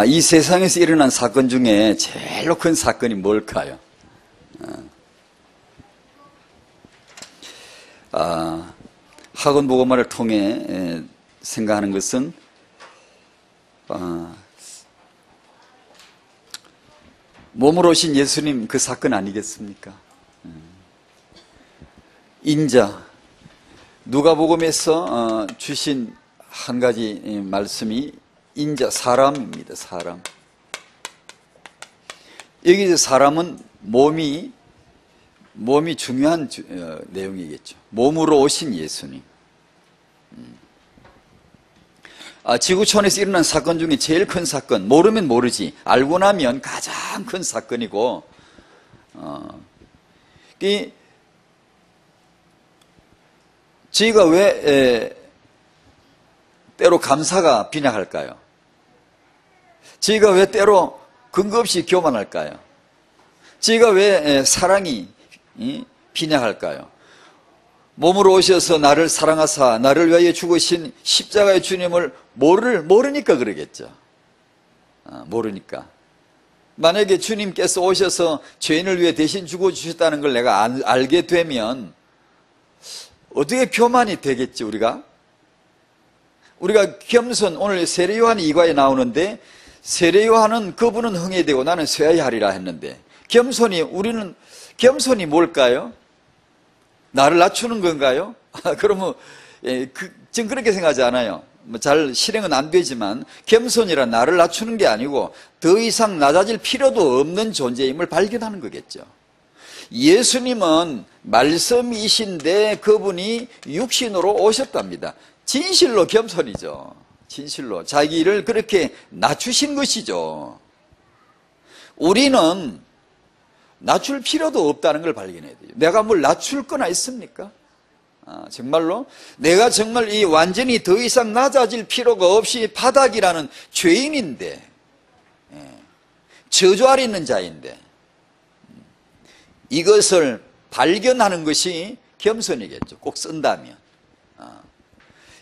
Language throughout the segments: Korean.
이 세상에서 일어난 사건 중에 제일로 큰 사건이 뭘까요? 학원 보고말을 통해 생각하는 것은 몸으로 오신 예수님 그 사건 아니겠습니까? 인자, 누가복음에서 주신 한 가지 말씀이 인자, 사람입니다. 사람. 여기서 사람은 몸이 중요한 내용이겠죠. 몸으로 오신 예수님. 지구촌에서 일어난 사건 중에 제일 큰 사건, 모르면 모르지, 알고 나면 가장 큰 사건이고, 저희가 왜 때로 감사가 빈약할까요? 저희가 왜 때로 근거 없이 교만할까요? 저희가 왜 사랑이 빈약할까요? 몸으로 오셔서 나를 사랑하사 나를 위하여 죽으신 십자가의 주님을 모르니까 그러겠죠. 모르니까. 만약에 주님께서 오셔서 죄인을 위해 대신 죽어주셨다는 걸 내가 알게 되면 어떻게 교만이 되겠지, 우리가? 우리가 겸손, 오늘 세례요한 2과에 나오는데 세례요한은 그분은 흥해되고 나는 쇠하리라 했는데 우리는 겸손이 뭘까요? 나를 낮추는 건가요? 그러면 지금 그렇게 생각하지 않아요. 잘 실행은 안 되지만 겸손이란 나를 낮추는 게 아니고 더 이상 낮아질 필요도 없는 존재임을 발견하는 거겠죠. 예수님은 말씀이신데 그분이 육신으로 오셨답니다. 진실로 겸손이죠. 진실로 자기를 그렇게 낮추신 것이죠. 우리는 낮출 필요도 없다는 걸 발견해야 돼요. 내가 뭘 낮출 거나 있습니까? 정말로 내가 정말 이 완전히 더 이상 낮아질 필요가 없이 바닥이라는 죄인인데, 저주 아래 있는 자인데 이것을 발견하는 것이 겸손이겠죠. 꼭 쓴다면.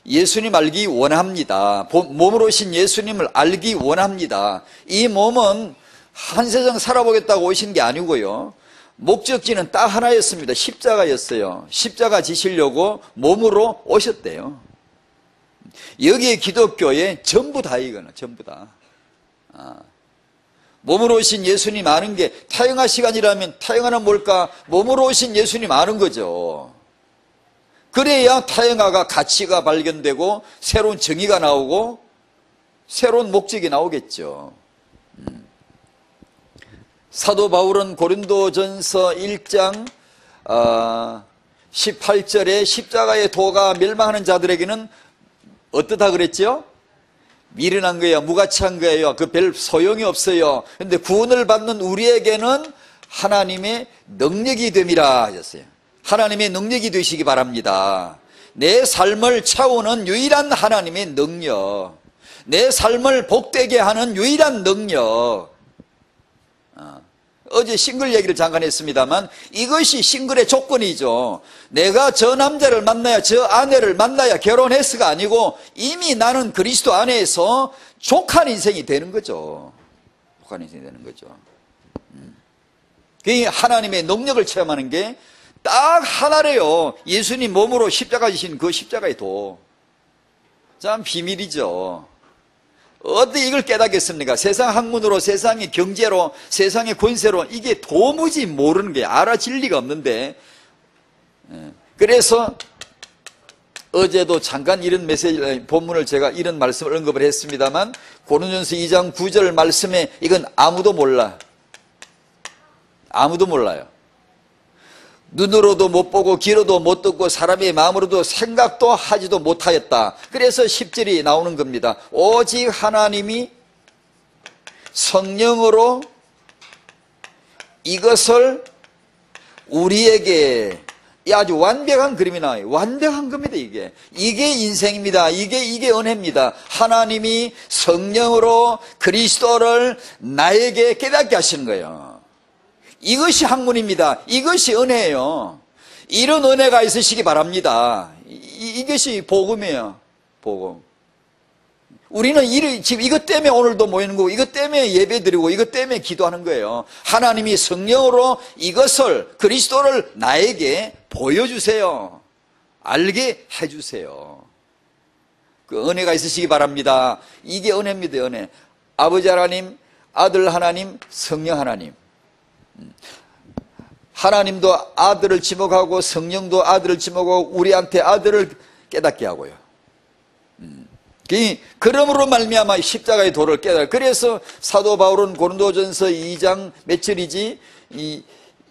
예수님 알기 원합니다. 몸으로 오신 예수님을 알기 원합니다. 이 몸은 한 세상 살아보겠다고 오신 게 아니고요. 목적지는 딱 하나였습니다. 십자가였어요. 십자가 지시려고 몸으로 오셨대요. 여기에 기독교의 전부 다 이거는 전부 다. 몸으로 오신 예수님 아는 게 타영하 시간이라면 타영하는 뭘까? 몸으로 오신 예수님 아는 거죠. 그래야 타영하가 가치가 발견되고 새로운 정의가 나오고 새로운 목적이 나오겠죠. 사도 바울은 고린도전서 1장 18절에 십자가의 도가 멸망하는 자들에게는 어떻다 그랬죠? 미련한 거예요. 무가치한 거예요. 그 별 소용이 없어요. 그런데 구원을 받는 우리에게는 하나님의 능력이 됨이라 하셨어요. 하나님의 능력이 되시기 바랍니다. 내 삶을 채우는 유일한 하나님의 능력, 내 삶을 복되게 하는 유일한 능력. 어제 싱글 얘기를 잠깐 했습니다만 이것이 싱글의 조건이죠. 내가 저 남자를 만나야, 저 아내를 만나야 결혼했어가 아니고 이미 나는 그리스도 안에서 족한 인생이 되는 거죠. 족한 인생이 되는 거죠. 그 하나님의 능력을 체험하는 게 딱 하나래요. 예수님 몸으로 십자가 지신 그 십자가의 도. 참 비밀이죠. 어떻게 이걸 깨닫겠습니까? 세상 학문으로, 세상의 경제로, 세상의 권세로 이게 도무지 모르는 게 알아질 리가 없는데, 그래서 어제도 잠깐 이런 메시지, 본문을 제가 이런 말씀을 언급을 했습니다만 고린도전서 2장 9절 말씀에 이건 아무도 몰라. 아무도 몰라요. 눈으로도 못 보고 귀로도 못 듣고 사람의 마음으로도 생각도 하지도 못하였다. 그래서 10절이 나오는 겁니다. 오직 하나님이 성령으로 이것을 우리에게, 아주 완벽한 그림이 나와요. 완벽한 겁니다. 이게 인생입니다. 이게 은혜입니다. 하나님이 성령으로 그리스도를 나에게 깨닫게 하시는 거예요. 이것이 학문입니다. 이것이 은혜예요. 이런 은혜가 있으시기 바랍니다. 이것이 복음이에요. 복음. 우리는 지금 이것 때문에 오늘도 모이는 거고, 이것 때문에 예배드리고, 이것 때문에 기도하는 거예요. 하나님이 성령으로 이것을, 그리스도를 나에게 보여주세요. 알게 해주세요. 그 은혜가 있으시기 바랍니다. 이게 은혜입니다, 은혜. 아버지 하나님, 아들 하나님, 성령 하나님. 하나님도 아들을 지목하고 성령도 아들을 지목하고 우리한테 아들을 깨닫게 하고요. 그러므로 말미암아 십자가의 도를 깨달아. 그래서 사도 바울은 고린도전서 2장 몇 절이지?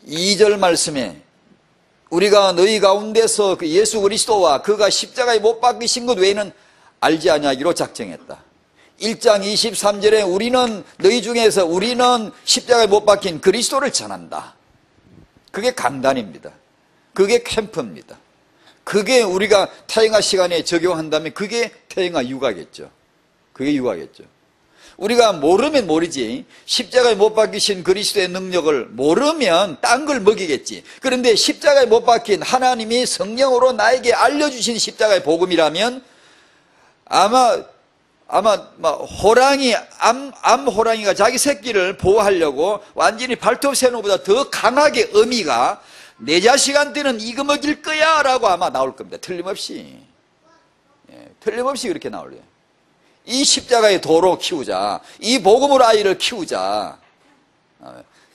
2절 말씀에 우리가 너희 가운데서 그 예수 그리스도와 그가 십자가에 못 박히신 것 외에는 알지 아니하기로 작정했다. 1장 23절에 우리는 너희 중에서 우리는 십자가에 못 박힌 그리스도를 전한다. 그게 강단입니다. 그게 캠프입니다. 그게 우리가 태영아 시간에 적용한다면 그게 태영아 육아겠죠. 그게 육아겠죠. 우리가 모르면 모르지. 십자가에 못 박히신 그리스도의 능력을 모르면 딴 걸 먹이겠지. 그런데 십자가에 못 박힌 하나님이 성령으로 나에게 알려주신 십자가의 복음이라면 아마 호랑이, 암호랑이가 자기 새끼를 보호하려고 완전히 발톱 새는 것보다 더 강하게 어미가 내 자식한테는 이거 먹일 거야 라고 아마 나올 겁니다. 틀림없이. 틀림없이 그렇게 나올래요. 이 십자가의 도로 키우자. 이 복음으로 아이를 키우자.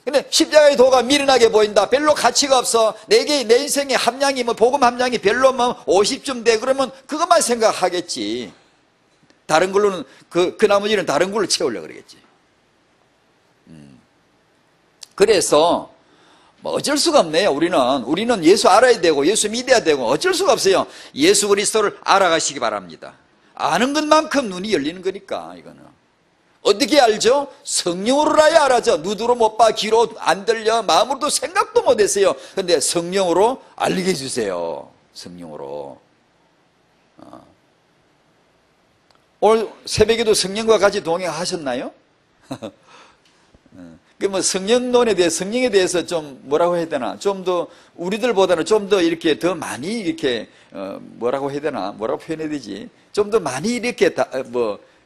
근데 십자가의 도가 미련하게 보인다. 별로 가치가 없어. 내 인생의 함량이 복음 함량이 별로 50쯤 돼. 그러면 그것만 생각하겠지. 다른 걸로는 그 나머지는 다른 걸로 채우려고 그러겠지. 그래서 어쩔 수가 없네요. 우리는 예수 알아야 되고 예수 믿어야 되고 어쩔 수가 없어요. 예수 그리스도를 알아가시기 바랍니다. 아는 것만큼 눈이 열리는 거니까. 이거는 어떻게 알죠? 성령으로라야 알아죠. 눈으로 못 봐, 귀로 안 들려, 마음으로도 생각도 못 했어요. 그런데 성령으로 알게 해주세요. 성령으로. 오늘 새벽에도 성령과 같이 동행하셨나요? 성령론에 대해서, 성령에 대해서 좀 뭐라고 해야 되나? 좀 더, 우리들보다는 좀 더 이렇게 더 많이 이렇게, 뭐라고 해야 되나? 뭐라고 표현해야 되지? 좀 더 많이 이렇게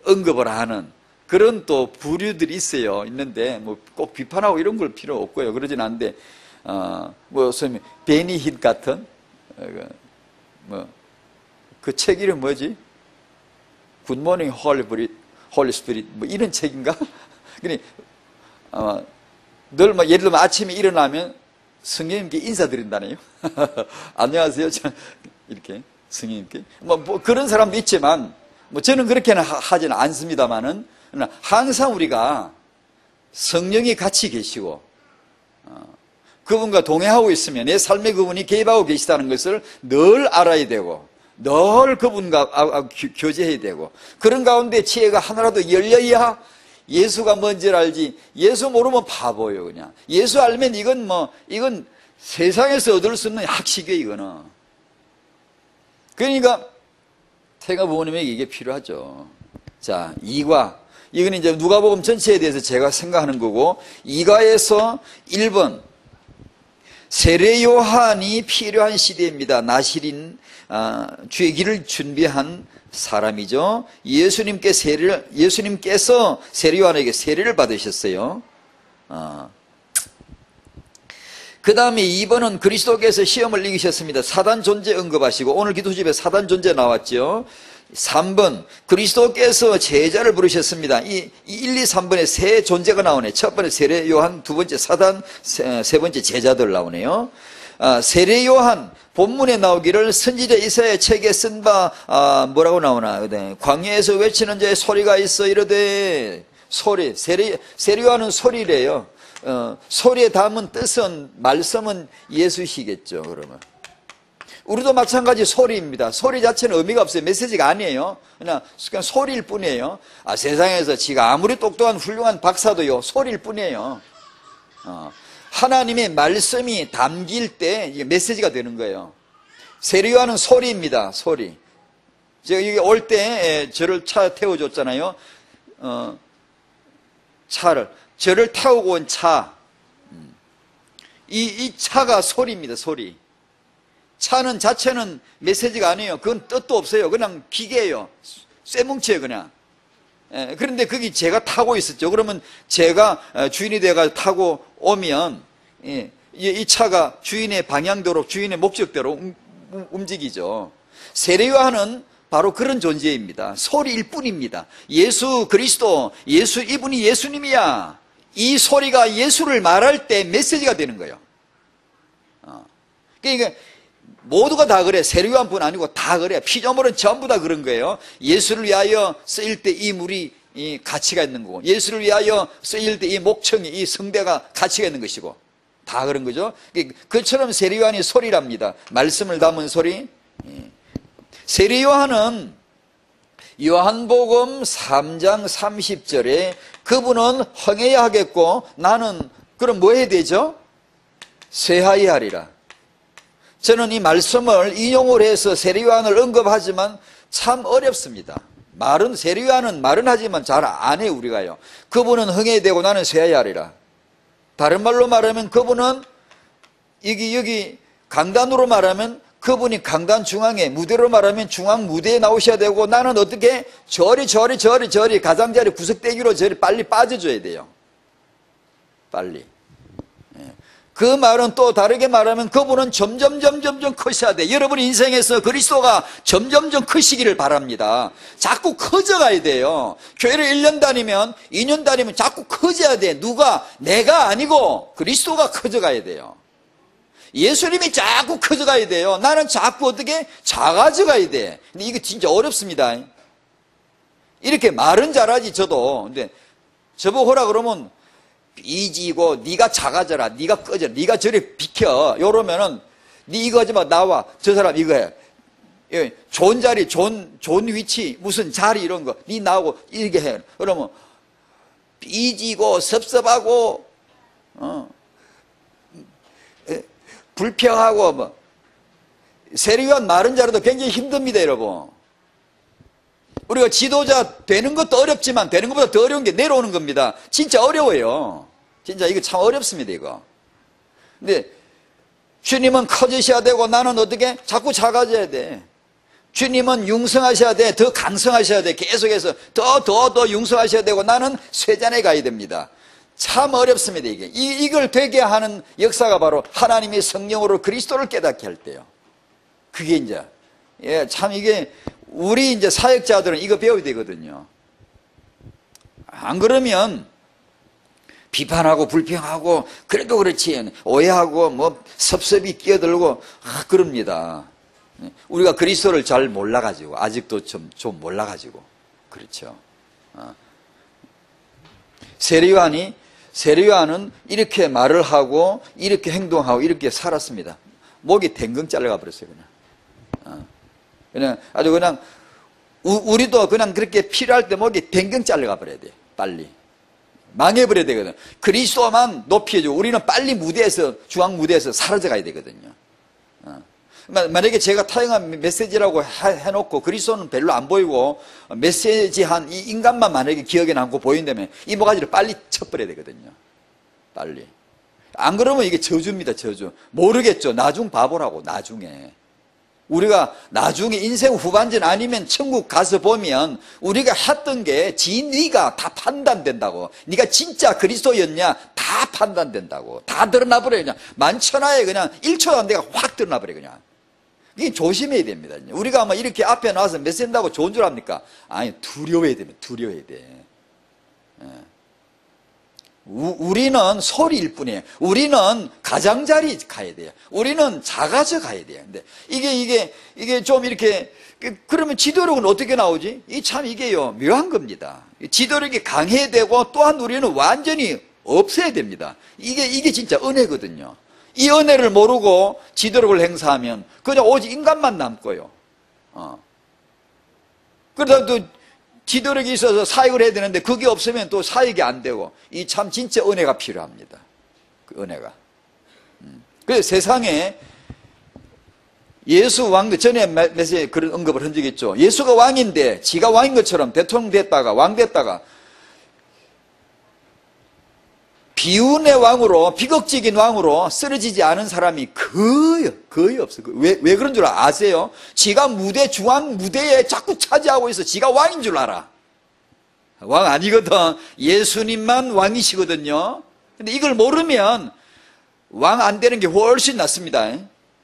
언급을 하는 그런 또 부류들이 있는데, 꼭 비판하고 이런 걸 필요 없고요. 그러진 않는데, 소위, 베니 힛 같은, 그 책 이름 뭐지? 굿모닝 홀리 스피릿 이런 책인가? 늘 예를 들면 아침에 일어나면 성령님께 인사드린다네요. 안녕하세요. 이렇게 성령님께 그런 사람도 있지만 저는 그렇게는 하지는 않습니다만은 항상 우리가 성령이 같이 계시고 그분과 동행하고 있으면 내 삶에 그분이 개입하고 계시다는 것을 늘 알아야 되고 늘 그분과 교제해야 되고 그런 가운데 지혜가 하나라도 열려야 예수가 뭔지를 알지. 예수 모르면 바보예요. 그냥 예수 알면 이건 세상에서 얻을 수 없는 학식이에요. 이거는. 그러니까 태가 부모님에게 이게 필요하죠. 자, 2과 이건 이제 누가복음 전체에 대해서 제가 생각하는 거고 2과에서 1번 세례 요한이 필요한 시대입니다. 나실인 주의 길을 준비한 사람이죠. 예수님께서 세례 요한에게 세례를 받으셨어요. 그 다음에 2번은 그리스도께서 시험을 이기셨습니다. 사단 존재 언급하시고 오늘 기도집에 사단 존재 나왔죠. 3번 그리스도께서 제자를 부르셨습니다. 이 1, 2, 3번에 세 존재가 나오네. 첫 번째 세례 요한, 두 번째 사단, 세 번째 제자들 나오네요. 세례 요한 본문에 나오기를 선지자 이사야의 책에 쓴 바 뭐라고 나오나? 광야에서 외치는 자의 소리가 있어 이르되 소리. 세례 요한은 소리래요. 소리에 담은 뜻은 말씀은 예수시겠죠. 그러면 우리도 마찬가지 소리입니다. 소리 자체는 의미가 없어요. 메시지가 아니에요. 그냥 소리일 뿐이에요. 세상에서 지가 아무리 똑똑한 훌륭한 박사도요 소리일 뿐이에요. 하나님의 말씀이 담길 때 이게 메시지가 되는 거예요. 세례 요한은 소리입니다. 소리. 제가 여기 올 때 저를 차 태워줬잖아요. 저를 태우고 온 차. 이 차가 소리입니다. 소리. 차는 자체는 메시지가 아니에요. 그건 뜻도 없어요. 그냥 기계예요. 쇠뭉치예요. 그냥. 그런데 거기 제가 타고 있었죠. 그러면 제가 주인이 돼가 타고 오면 이 차가 주인의 방향대로, 주인의 목적대로 움직이죠. 세례요한은 바로 그런 존재입니다. 소리일 뿐입니다. 예수 그리스도, 예수, 이분이 예수님이야. 이 소리가 예수를 말할 때 메시지가 되는 거예요. 그러니까 모두가 다 그래. 세례요한뿐 아니고 다 그래. 피조물은 전부 다 그런 거예요. 예수를 위하여 쓰일 때 이 물이 이 가치가 있는 거고, 예수를 위하여 쓰일 때 이 목청이, 이 성대가 가치가 있는 것이고, 다 그런 거죠. 그처럼 세례요한이 소리랍니다. 말씀을 담은 소리. 세례요한은 요한복음 3장 30절에 그분은 흥해야 하겠고 나는 그럼 뭐 해야 되죠? 쇠하여야 하리라. 저는 이 말씀을 인용을 해서 세례요한을 언급하지만 참 어렵습니다. 말은, 세례요한은 말은 하지만 잘 안 해요, 우리가요. 그분은 흥해야 되고 나는 쇠하여야 하리라. 다른 말로 말하면 그분은 여기 강단으로 말하면 그분이 강단 중앙에, 무대로 말하면 중앙 무대에 나오셔야 되고 나는 어떻게 저리 가장자리 구석대기로 저리 빨리 빠져줘야 돼요. 빨리. 그 말은 또 다르게 말하면 그분은 점점 커셔야 돼. 여러분 인생에서 그리스도가 점점 크시기를 바랍니다. 자꾸 커져가야 돼요. 교회를 1년 다니면 2년 다니면 자꾸 커져야 돼. 누가? 내가 아니고 그리스도가 커져가야 돼요. 예수님이 자꾸 커져가야 돼요. 나는 자꾸 어떻게? 작아져가야 돼. 근데 이거 진짜 어렵습니다. 이렇게 말은 잘하지 저도. 근데 저보고 하라 그러면 삐지고 네가 작아져라, 네가 꺼져라, 네가 저리 비켜 이러면은 네 이거 하지 마, 나와, 저 사람 이거 해. 좋은 자리, 좋은 위치, 무슨 자리 이런 거 네 나오고 이렇게 해. 그러면 삐지고 섭섭하고 불평하고 뭐 세례요한 말은 잘해도 굉장히 힘듭니다, 여러분. 우리가 지도자 되는 것도 어렵지만 되는 것보다 더 어려운 게 내려오는 겁니다. 진짜 어려워요. 진짜 이거 참 어렵습니다, 이거. 근데 주님은 커지셔야 되고 나는 어떻게? 자꾸 작아져야 돼. 주님은 융성하셔야 돼. 더 강성하셔야 돼. 계속해서 더 융성하셔야 되고 나는 쇠잔에 가야 됩니다. 참 어렵습니다, 이게. 이걸 되게 하는 역사가 바로 하나님의 성령으로 그리스도를 깨닫게 할 때요. 그게 이제, 참 이게, 우리 이제 사역자들은 이거 배워야 되거든요. 안 그러면 비판하고 불평하고 그래도 그렇지 오해하고 뭐 섭섭이 끼어들고 그럽니다. 우리가 그리스도를 잘 몰라가지고 아직도 좀 몰라가지고 그렇죠. 세례요한은 이렇게 말을 하고 이렇게 행동하고 이렇게 살았습니다. 목이 댕강 잘라가 버렸어요, 그냥 아주 그냥 우리도 그냥 그렇게 필요할 때 목이 댕강 잘라가 버려야 돼. 빨리 망해버려야 되거든. 그리스도만 높여주고 우리는 빨리 무대에서, 중앙 무대에서 사라져 가야 되거든요. 만약에 제가 타영한 메시지라고 해놓고 그리스도는 별로 안 보이고 메시지한 이 인간만 만약에 기억에 남고 보인다면 이 모가지를 빨리 쳐버려야 되거든요. 빨리. 안 그러면 이게 저주입니다, 저주. 모르겠죠. 나중 바보라고, 나중에. 우리가 나중에 인생 후반전 아니면 천국 가서 보면 우리가 했던 게 네가 다 판단된다고. 네가 진짜 그리스도였냐 다 판단된다고. 다 드러나버려요. 그냥 만천하에 그냥 1초 안 돼가 확 드러나버려요, 그냥. 이게 조심해야 됩니다. 우리가 아마 이렇게 앞에 나와서 메신다고 좋은 줄 압니까? 아니, 두려워야 됩니다. 두려워야 돼. 우리는 소리일 뿐이에요. 우리는 가장자리 가야 돼요. 우리는 작아져 가야 돼요. 근데 이게 좀 이렇게, 그러면 지도력은 어떻게 나오지? 참 이게요, 묘한 겁니다. 지도력이 강해야 되고 또한 우리는 완전히 없애야 됩니다. 이게 진짜 은혜거든요. 이 은혜를 모르고 지도력을 행사하면 그냥 오직 인간만 남고요. 그러다 또 지도력이 있어서 사역을 해야 되는데 그게 없으면 또 사역이 안 되고 이 참 진짜 은혜가 필요합니다. 그 은혜가. 그래서 세상에 예수 왕, 전에 메시지에 그런 언급을 한 적이 있죠. 예수가 왕인데 지가 왕인 것처럼 대통령 됐다가 왕 됐다가 비운의 왕으로, 비극적인 왕으로 쓰러지지 않은 사람이 거의 없어요. 왜 그런 줄 아세요? 지가 중앙 무대에 자꾸 차지하고 있어. 지가 왕인 줄 알아. 왕 아니거든. 예수님만 왕이시거든요. 근데 이걸 모르면 왕 안 되는 게 훨씬 낫습니다.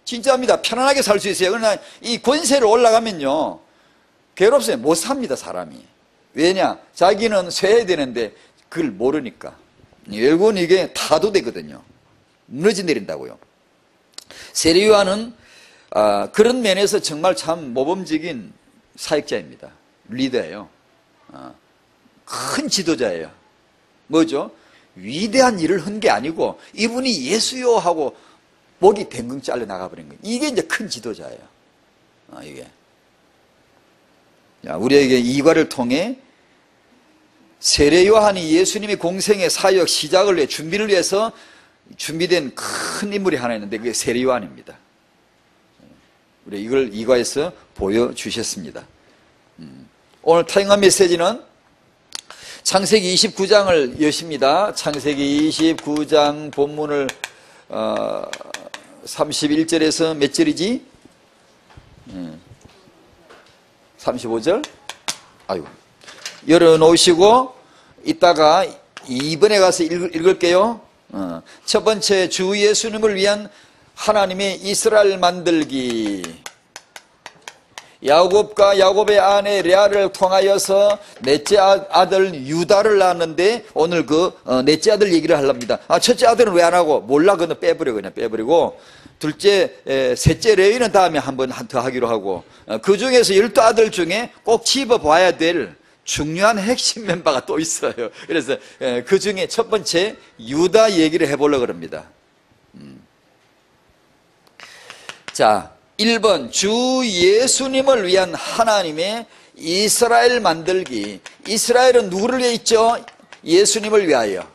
진짜입니다. 편안하게 살 수 있어요. 그러나 이 권세를 올라가면요, 괴롭어요. 못 삽니다, 사람이. 왜냐? 자기는 쇠해야 되는데 그걸 모르니까. 결국은 이게 타도되거든요. 무너져 내린다고요. 세례요한은 그런 면에서 정말 참 모범적인 사역자입니다. 리더예요. 큰 지도자예요. 뭐죠? 위대한 일을 한 게 아니고 이분이 예수요 하고 목이 댕강 잘려 나가버린 거예요. 이게 이제 큰 지도자예요. 이게. 우리에게 이과를 통해 세례 요한이 예수님의 공생의 사역 시작을 위해 준비를 위해서 준비된 큰 인물이 하나 있는데 그게 세례 요한입니다. 우리 이걸 이과에서 보여주셨습니다. 오늘 타임한 메시지는 창세기 29장을 여십니다. 창세기 29장 본문을 31절에서 몇 절이지? 35절? 아이고. 열어놓으시고 이따가 2번에 가서 읽을게요. 첫 번째, 주 예수님을 위한 하나님의 이스라엘 만들기. 야곱과 야곱의 아내 레아를 통하여서 넷째 아들 유다를 낳았는데 오늘 그 넷째 아들 얘기를 하렵니다. 첫째 아들은 왜 안 하고? 몰라, 그는 그냥 빼버리고 둘째, 셋째 레위는 다음에 한 번 더 하기로 하고 그 중에서 12아들 중에 꼭 집어봐야 될 중요한 핵심 멤버가 또 있어요. 그래서 그 중에 첫 번째 유다 얘기를 해보려고 합니다. 자, 1번 주 예수님을 위한 하나님의 이스라엘 만들기. 이스라엘은 누구를 위해 있죠? 예수님을 위하여.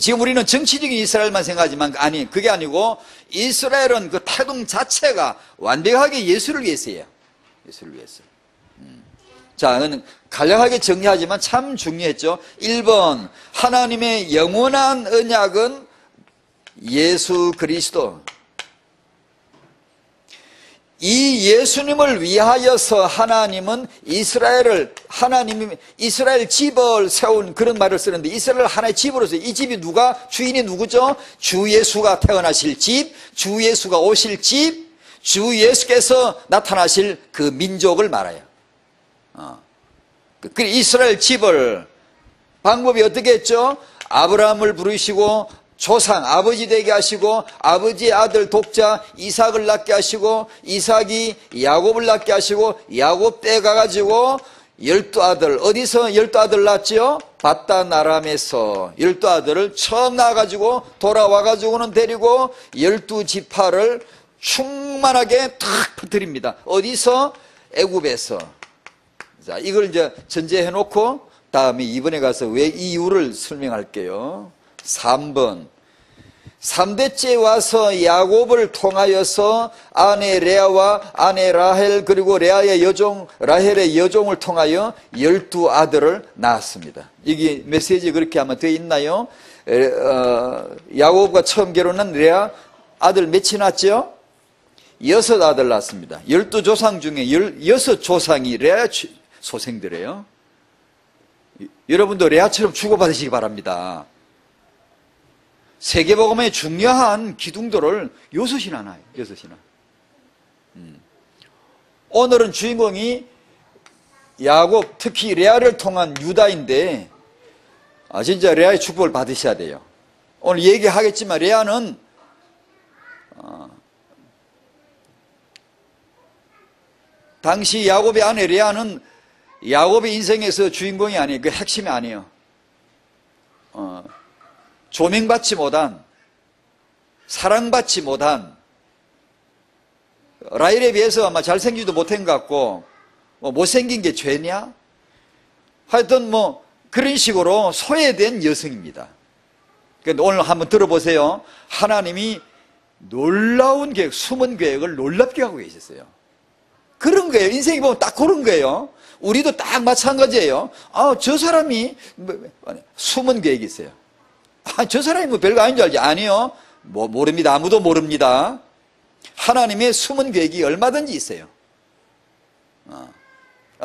지금 우리는 정치적인 이스라엘만 생각하지만 아니, 그게 아니고 이스라엘은 그 태동 자체가 완벽하게 예수를 위해서예요. 예수를 위해서. 자, 간략하게 정리하지만 참 중요했죠. 1번 하나님의 영원한 언약은 예수 그리스도. 이 예수님을 위하여서 하나님은 하나님이 이스라엘 집을 세운 그런 말을 쓰는데 이스라엘 하나의 집으로서 이 집이 주인이 누구죠? 주 예수가 태어나실 집, 주 예수가 오실 집, 주 예수께서 나타나실 그 민족을 말해요. 그 이스라엘 집을 방법이 어떻게 했죠? 아브라함을 부르시고 조상, 아버지 되게 하시고 아버지의 아들 독자 이삭을 낳게 하시고 이삭이 야곱을 낳게 하시고 야곱 때 가가지고 12아들, 어디서 12아들 낳았죠? 바단 아람에서 12아들을 처음 낳아가지고 돌아와가지고는 데리고 12지파를 충만하게 탁 퍼뜨립니다. 어디서? 애굽에서. 자, 이걸 이제 전제해 놓고 다음에 2번에 가서 왜 이 이유를 설명할게요. 3번 3대째 와서 야곱을 통하여서 아내 레아와 아내 라헬 그리고 라헬의 여종을 통하여 12아들을 낳았습니다. 이게 메시지 그렇게 아마 되어 있나요? 야곱과 처음 결혼한 레아 아들 몇이 낳았죠? 6아들 낳았습니다. 12조상 중에 16조상이 레아 소생들이에요. 여러분도 레아처럼 축복받으시기 바랍니다. 세계복음의 중요한 기둥들을 6이나 나요. 6이나. 오늘은 주인공이 야곱, 특히 레아를 통한 유다인데 진짜 레아의 축복을 받으셔야 돼요. 오늘 얘기하겠지만 레아는 당시 야곱의 아내 레아는 야곱의 인생에서 주인공이 아니에요. 그 핵심이 아니에요. 조명받지 못한, 사랑받지 못한, 라헬에 비해서 아마 잘생기지도 못한 것 같고 못생긴 게 죄냐? 하여튼 그런 식으로 소외된 여성입니다. 그런데 오늘 한번 들어보세요. 하나님이 놀라운 계획, 숨은 계획을 놀랍게 하고 계셨어요. 그런 거예요. 인생이 보면 딱 그런 거예요. 우리도 딱 마찬가지예요. 저 사람이 숨은 계획이 있어요. 저 사람이 별거 아닌 줄 알지? 아니요. 모릅니다. 아무도 모릅니다. 하나님의 숨은 계획이 얼마든지 있어요.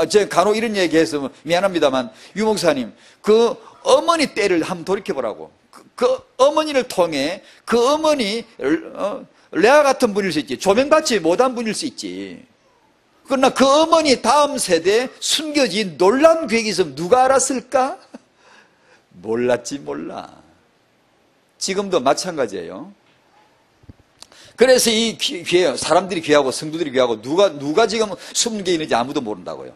제가 간혹 이런 얘기해서 미안합니다만, 유목사님, 그 어머니 때를 한번 돌이켜보라고. 그 어머니를 통해 그 어머니, 레아 같은 분일 수 있지. 조명받지 못한 분일 수 있지. 그러나 그 어머니 다음 세대에 숨겨진 놀라운 계획이 있으면 누가 알았을까? 몰랐지, 몰라. 지금도 마찬가지예요. 그래서 이 귀해요. 사람들이 귀하고 성도들이 귀하고 누가 지금 숨은 게 있는지 아무도 모른다고요.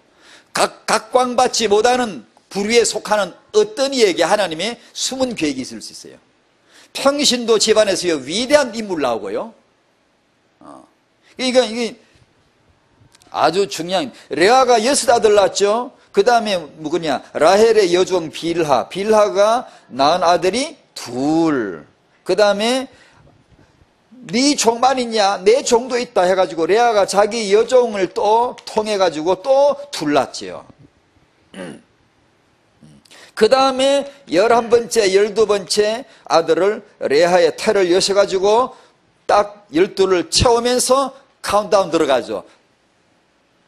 각광받지 못하는 부류에 속하는 어떤 이에게 하나님의 숨은 계획이 있을 수 있어요. 평신도 집안에서요, 위대한 인물 나오고요. 그러니까 이게 아주 중요한, 레아가 6 낳았죠. 그 다음에 누구냐, 라헬의 여종 빌하, 빌하가 낳은 아들이 2. 그 다음에 네 종만 있냐, 내 종도 있다 해가지고 레아가 자기 여종을 또 통해가지고 또 2 낳지요. 그 다음에 11번째, 12번째 아들을 레아의 태를 여셔가지고 딱 12를 채우면서 카운트다운 들어가죠.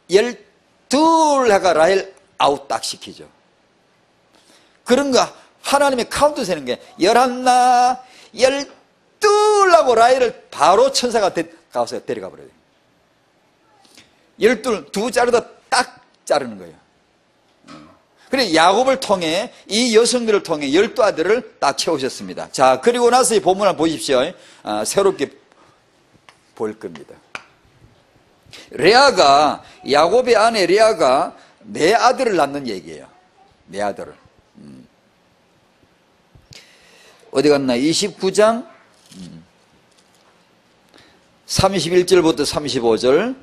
12 해가 라헬 아웃 딱 시키죠. 그런가 하나님의 카운트 세는 게 11나 12 하고 라헬을 바로 천사가 가서 데려가 버려요. 12, 2 자르다 딱 자르는 거예요. 그래 야곱을 통해 이 여성들을 통해 12아들을 딱 채우셨습니다. 자, 그리고 나서 이 본문을 보십시오. 새롭게 보일 겁니다. 레아가, 야곱의 아내 레아가 4아들을 낳는 얘기예요. 4아들을. 어디 갔나? 29장 31절부터 35절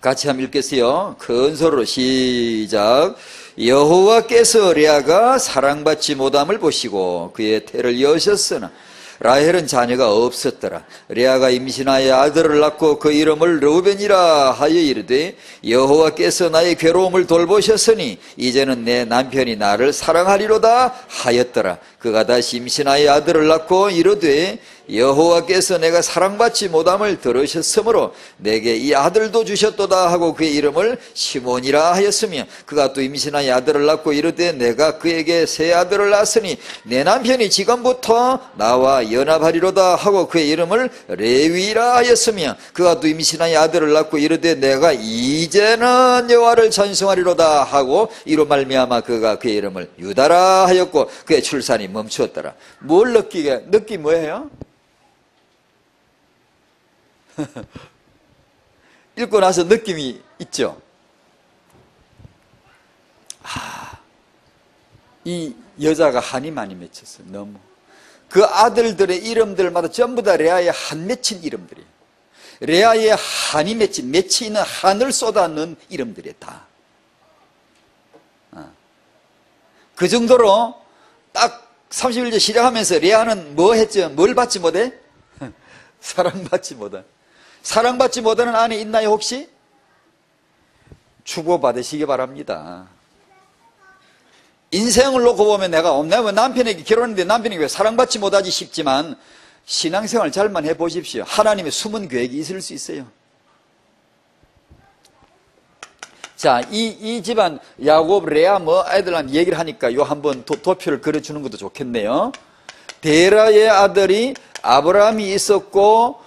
같이 한번 읽겠어요. 큰 소리로 시작. 여호와께서 레아가 사랑받지 못함을 보시고 그의 태를 여셨으나 라헬은 자녀가 없었더라. 레아가 임신하여 아들을 낳고 그 이름을 르우벤이라 하여 이르되 여호와께서 나의 괴로움을 돌보셨으니 이제는 내 남편이 나를 사랑하리로다 하였더라. 그가 다시 임신하여 아들을 낳고 이르되 여호와께서 내가 사랑받지 못함을 들으셨으므로 내게 이 아들도 주셨도다 하고 그의 이름을 시몬이라 하였으며 그가 또 임신하여 아들을 낳고 이르되 내가 그에게 새 아들을 낳았으니 내 남편이 지금부터 나와 연합하리로다 하고 그의 이름을 레위라 하였으며 그가 또 임신하여 아들을 낳고 이르되 내가 이제는 여호와를 찬송하리로다 하고 이로 말미암아 그가 그의 이름을 유다라 하였고 그의 출산이 멈추었더라. 뭘 느끼 뭐예요? 읽고 나서 느낌이 있죠. 이 여자가 한이 많이 맺혔어요. 너무 그 아들들의 이름들마다 전부 다 레아의 한 맺힌 이름들이에요. 레아의 한이 맺힌 맺혀 있는 한을 쏟아넣은 이름들이에요. 다. 그 정도로 딱 31절 시작하면서 레아는 뭐 했죠? 뭘 받지 못해? 사랑받지 못한. 사랑받지 못하는 아내 있나요 혹시? 축복받으시기 바랍니다. 인생을 놓고 보면 내가 남편에게 결혼했는데 남편에게 왜 사랑받지 못하지 싶지만 신앙생활 잘만 해보십시오. 하나님의 숨은 계획이 있을 수 있어요. 자, 이 집안 야곱, 레아 아이들한테 얘기를 하니까 요 한번 도표를 그려주는 것도 좋겠네요. 데라의 아들이 아브라함이 있었고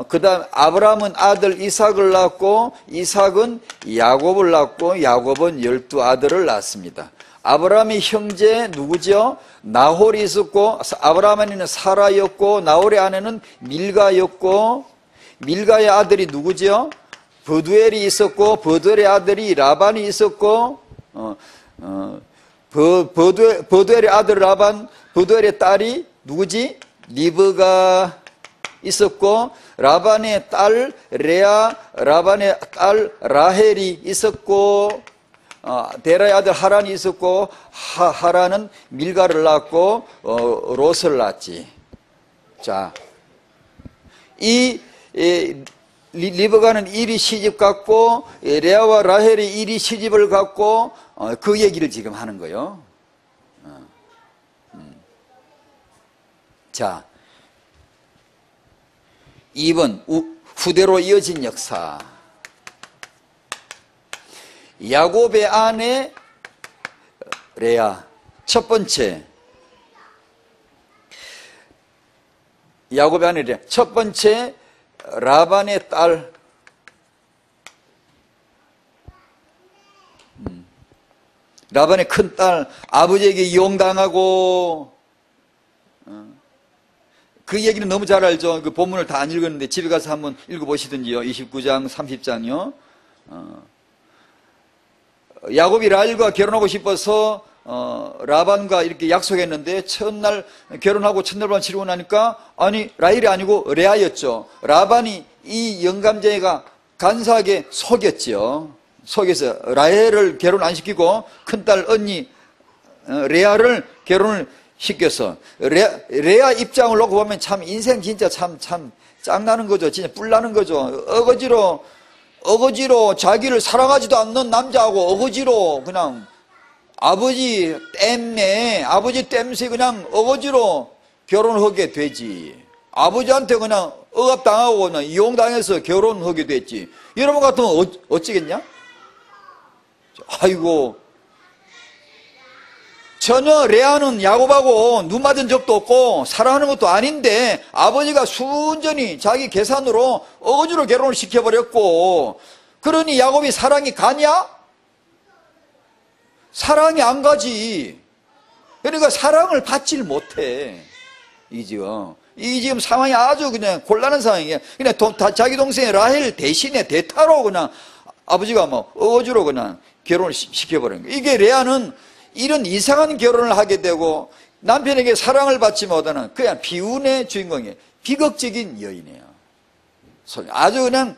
그 다음 아브라함은 아들 이삭을 낳고 이삭은 야곱을 낳고 야곱은 12아들을 낳았습니다. 아브라함의 형제 누구죠? 나홀이 있었고 아브라함에는 사라였고 나홀의 아내는 밀가였고 밀가의 아들이 누구죠? 버두엘이 있었고 버두엘의 아들이 라반이 있었고 버두엘의 아들 라반, 버두엘의 딸이 누구지? 리브가 있었고 라반의 딸 레아, 라반의 딸 라헬이 있었고 데라의 아들 하란이 있었고 하란은 밀가를 낳고 롯을 낳았지. 자, 이 리브가는 일이 시집 갔고 레아와 라헬이 일이 시집을 갔고 그 얘기를 지금 하는 거예요. 자, 2번 후대로 이어진 역사. 야곱의 아내 레아. 첫 번째, 야곱의 아내 레아. 첫 번째, 라반의 딸. 라반의 큰 딸, 아버지에게 이용당하고, 그 얘기는 너무 잘 알죠. 그 본문을 다 안 읽었는데 집에 가서 한번 읽어보시든지요. 29장, 30장요. 야곱이 라헬과 결혼하고 싶어서 라반과 이렇게 약속했는데 첫날 결혼하고 첫날 밤 치르고 나니까 아니 라헬이 아니고 레아였죠. 라반이 이 영감쟁이가 간사하게 속였죠. 속여서 라헬을 결혼 안 시키고 큰딸 언니 레아를 결혼을 시켜서 레아 입장을 놓고 보면 참 인생 진짜 참 짱나는 거죠. 진짜 뿔나는 거죠. 어거지로 자기를 사랑하지도 않는 남자하고 어거지로 그냥 아버지 땜새 그냥 어거지로 결혼하게 되지. 아버지한테 그냥 억압당하고 그냥 이용당해서 결혼하게 됐지. 여러분 같으면 어찌겠냐? 아이고, 전혀 레아는 야곱하고 눈 맞은 적도 없고 사랑하는 것도 아닌데 아버지가 순전히 자기 계산으로 어거지로 결혼을 시켜버렸고, 그러니 야곱이 사랑이 가냐? 사랑이 안 가지. 그러니까 사랑을 받질 못해. 이 지금 상황이 아주 그냥 곤란한 상황이에요. 그냥 자기 동생 라헬 대신에 대타로 그냥 아버지가 뭐 어거지로 그냥 결혼을 시켜버린 거예요. 이게 레아는 이런 이상한 결혼을 하게 되고 남편에게 사랑을 받지 못하는 그냥 비운의 주인공이에요. 비극적인 여인이에요. 아주 그냥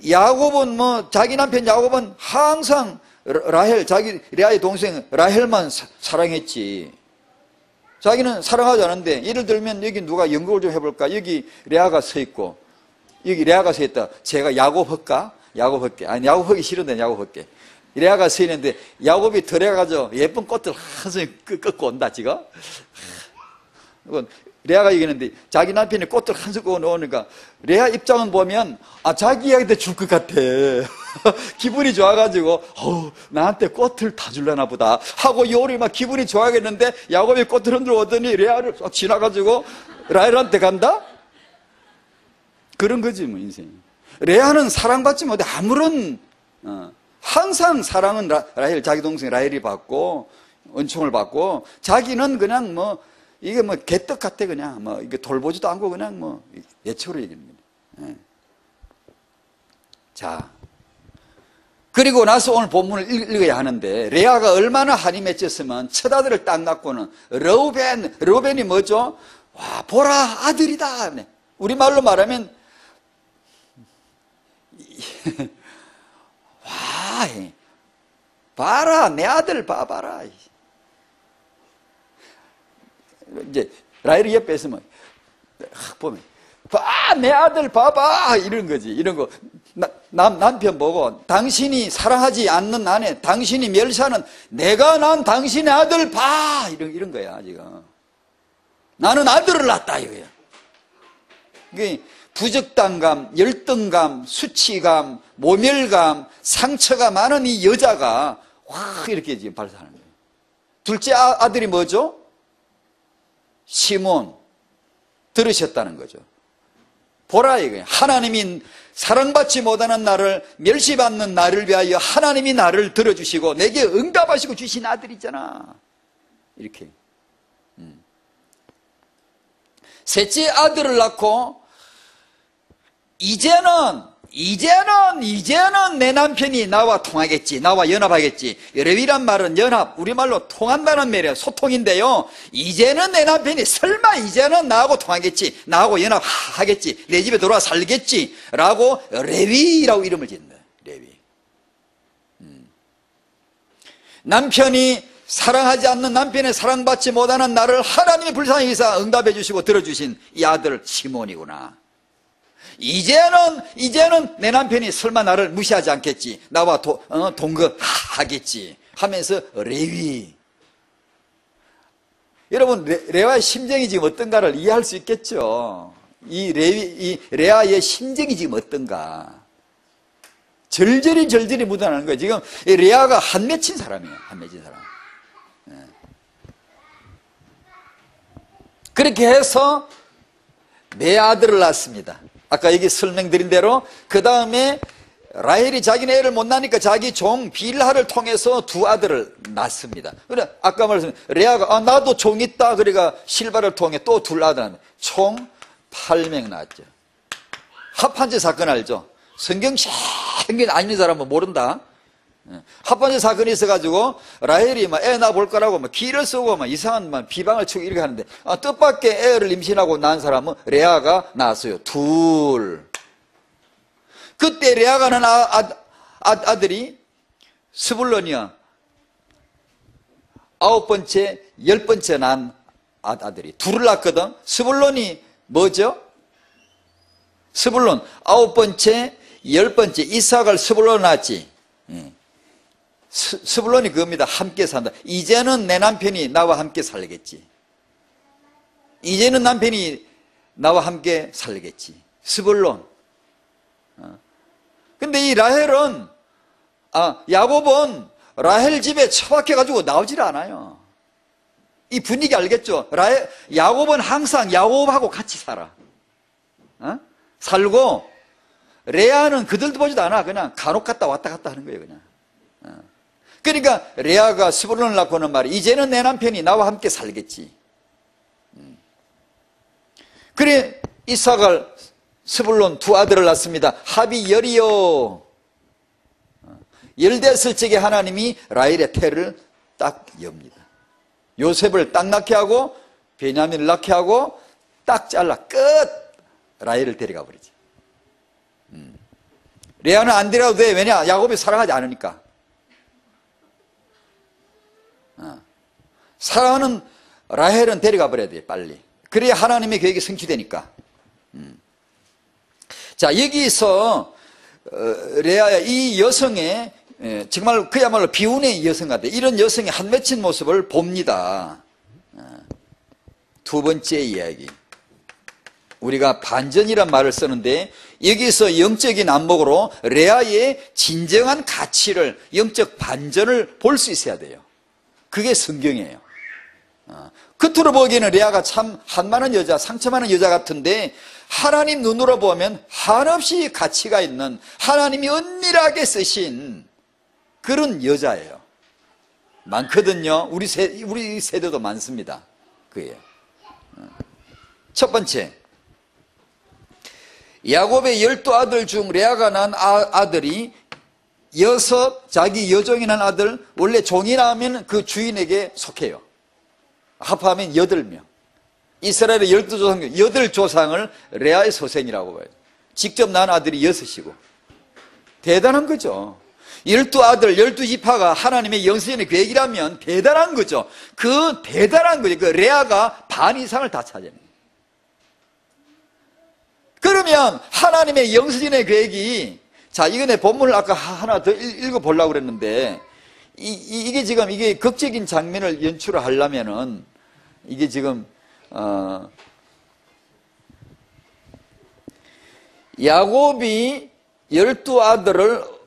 야곱은 자기 남편 야곱은 항상 라헬, 자기 레아의 동생 라헬만 사랑했지. 자기는 사랑하지 않은데, 예를 들면 여기 누가 연극을 좀 해볼까? 여기 레아가 서 있고 여기 레아가 서 있다. 제가 야곱 할까? 야곱 할게. 아니 야곱 하기 싫은데 야곱 할게. 레아가 서 있는데 야곱이 들어가서 예쁜 꽃들 한송이 꺾고 온다 지금. 레아가 얘기했는데 자기 남편이 꽃들 한송 꺾어 놓으니까 레아 입장은 보면 자기한테 줄 것 같아. 기분이 좋아가지고 나한테 꽃을 다 줄려나 보다 하고 요리 막 기분이 좋아하겠는데 야곱이 꽃을 흔들어 오더니 레아를 쏙 지나가지고 라헬한테 간다? 그런 거지 뭐 인생이. 레아는 사랑받지 못해. 아무런 항상 사랑은 라헬, 자기 동생 라헬이 받고 은총을 받고, 자기는 그냥 이게 개떡 같아. 그냥 이게 돌보지도 않고 그냥 예초로 얘기합니다. 자, 그리고 나서 오늘 본문을 읽어야 하는데, 레아가 얼마나 한이 맺혔으면 첫 아들을 딱 낳고는 르벤이 뭐죠? 와, 보라 아들이다. 우리말로 말하면 와, 봐라, 내 아들 봐봐라. 이제 라헬이 옆에 있으면 보면 내 아들 봐봐 이런 거지. 이런 거 남편 보고 당신이 사랑하지 않는 아내, 당신이 멸시하는 내가 난 당신의 아들 봐 이런 거야. 지금 나는 아들을 낳았다 이거야. 그게 부적당감, 열등감, 수치감, 모멸감, 상처가 많은 이 여자가 확 이렇게 지금 발산하는 거예요. 둘째 아들이 뭐죠? 시몬. 들으셨다는 거죠. 보라 이거예요. 하나님이 사랑받지 못하는 나를, 멸시받는 나를 위하여 하나님이 나를 들어주시고 내게 응답하시고 주신 아들이잖아. 이렇게. 셋째 아들을 낳고 이제는 내 남편이 나와 통하겠지. 나와 연합하겠지. 레위란 말은 연합, 우리말로 통한다는 말이에요. 소통인데요. 이제는 내 남편이 설마 이제는 나하고 통하겠지. 나하고 연합하겠지. 내 집에 돌아와 살겠지. 라고 레위라고 이름을 짓는 거예요. 레위. 남편이 사랑하지 않는 남편의 사랑받지 못하는 나를 하나님의 불쌍히 여기서 응답해 주시고 들어주신 이 아들 시몬이구나. 이제는 내 남편이 설마 나를 무시하지 않겠지. 나와 동거하겠지 하면서 레위. 여러분 레아의 심정이 지금 어떤가를 이해할 수 있겠죠. 이 레아의 심정이 지금 어떤가. 절절히 묻어나는 거예요. 지금 이 레아가 한 맺힌 사람이에요. 한 맺힌 사람. 그렇게 해서 네 아들을 낳습니다. 아까 여기 설명드린 대로 그 다음에 라헬이 자기네 애를 못 낳으니까 자기 종 빌하를 통해서 두 아들을 낳습니다. 그래 아까 말씀 레아가 나도 종 있다. 그러니까 실바를 통해 또 둘 아들 낳습니다. 총 8명 낳았죠. 합판제 사건 알죠? 성경 생긴 아닌 사람은 모른다. 합판제 사건이 있어가지고 라헬이 막 애 낳아볼 거라고 막 기를 쓰고 막 이상한 막 비방을 치고 이렇게 하는데 뜻밖의 애를 임신하고 낳은 사람은 레아가 낳았어요. 둘. 그때 레아가 낳은 아들이 스불론이야. 9번째, 10번째 낳은 아들이 둘을 낳거든. 스불론이 뭐죠? 스불론 9번째, 10번째 이삭을 스불론 낳았지. 스불론이 그겁니다. 함께 산다. 이제는 내 남편이 나와 함께 살겠지. 이제는 남편이 나와 함께 살겠지. 스불론. 근데 이 라헬은 야곱은 라헬 집에 처박혀가지고 나오질 않아요. 이 분위기 알겠죠? 야곱은 항상 야곱하고 같이 살아. 살고 레아는 그들도 보지도 않아. 그냥 간혹 갔다 왔다 갔다 하는 거예요. 그냥. 그러니까 레아가 스불론을 낳고는 말이 이제는 내 남편이 나와 함께 살겠지. 그래 이삭을 스불론 두 아들을 낳습니다. 합이 열이요. 열 됐을 적에 하나님이 라헬의 태를 딱 엽니다. 요셉을 딱 낳게 하고 베냐민을 낳게 하고 딱 잘라 끝. 라헬을 데려가 버리지. 레아는 안 데려가도 돼. 왜냐? 야곱이 사랑하지 않으니까. 사랑하는 라헬은 데려가 버려야 돼. 빨리. 그래야 하나님의 계획이 성취되니까. 자, 여기서 레아의 이 여성의 정말 그야말로 비운의 여성 같아요. 이런 여성의 한 맺힌 모습을 봅니다. 두 번째 이야기. 우리가 반전이란 말을 쓰는데 여기서 영적인 안목으로 레아의 진정한 가치를, 영적 반전을 볼 수 있어야 돼요. 그게 성경이에요. 겉으로 보기에는 레아가 참 한많은 여자, 상처 많은 여자 같은데 하나님 눈으로 보면 한없이 가치가 있는, 하나님이 은밀하게 쓰신 그런 여자예요. 많거든요. 우리 세대도 많습니다. 그예요. 첫 번째, 야곱의 12아들 중 레아가 낳은 아들이 6, 자기 여종이 낳은 아들, 원래 종이 낳으면 그 주인에게 속해요. 합하면 8명. 이스라엘의 12조상, 8조상을 레아의 소생이라고 봐요. 직접 낳은 아들이 6이고. 대단한 거죠. 12아들, 12지파가 하나님의 영세전의 계획이라면 대단한 거죠. 그 대단한 거죠. 그 레아가 반 이상을 다 차지합니다. 그러면 하나님의 영세전의 계획이, 자, 이거 본문을 아까 하나 더 읽어보려고 그랬는데, 이게 지금, 이게 극적인 장면을 연출을 하려면은, 이게 지금, 야곱이 12아들을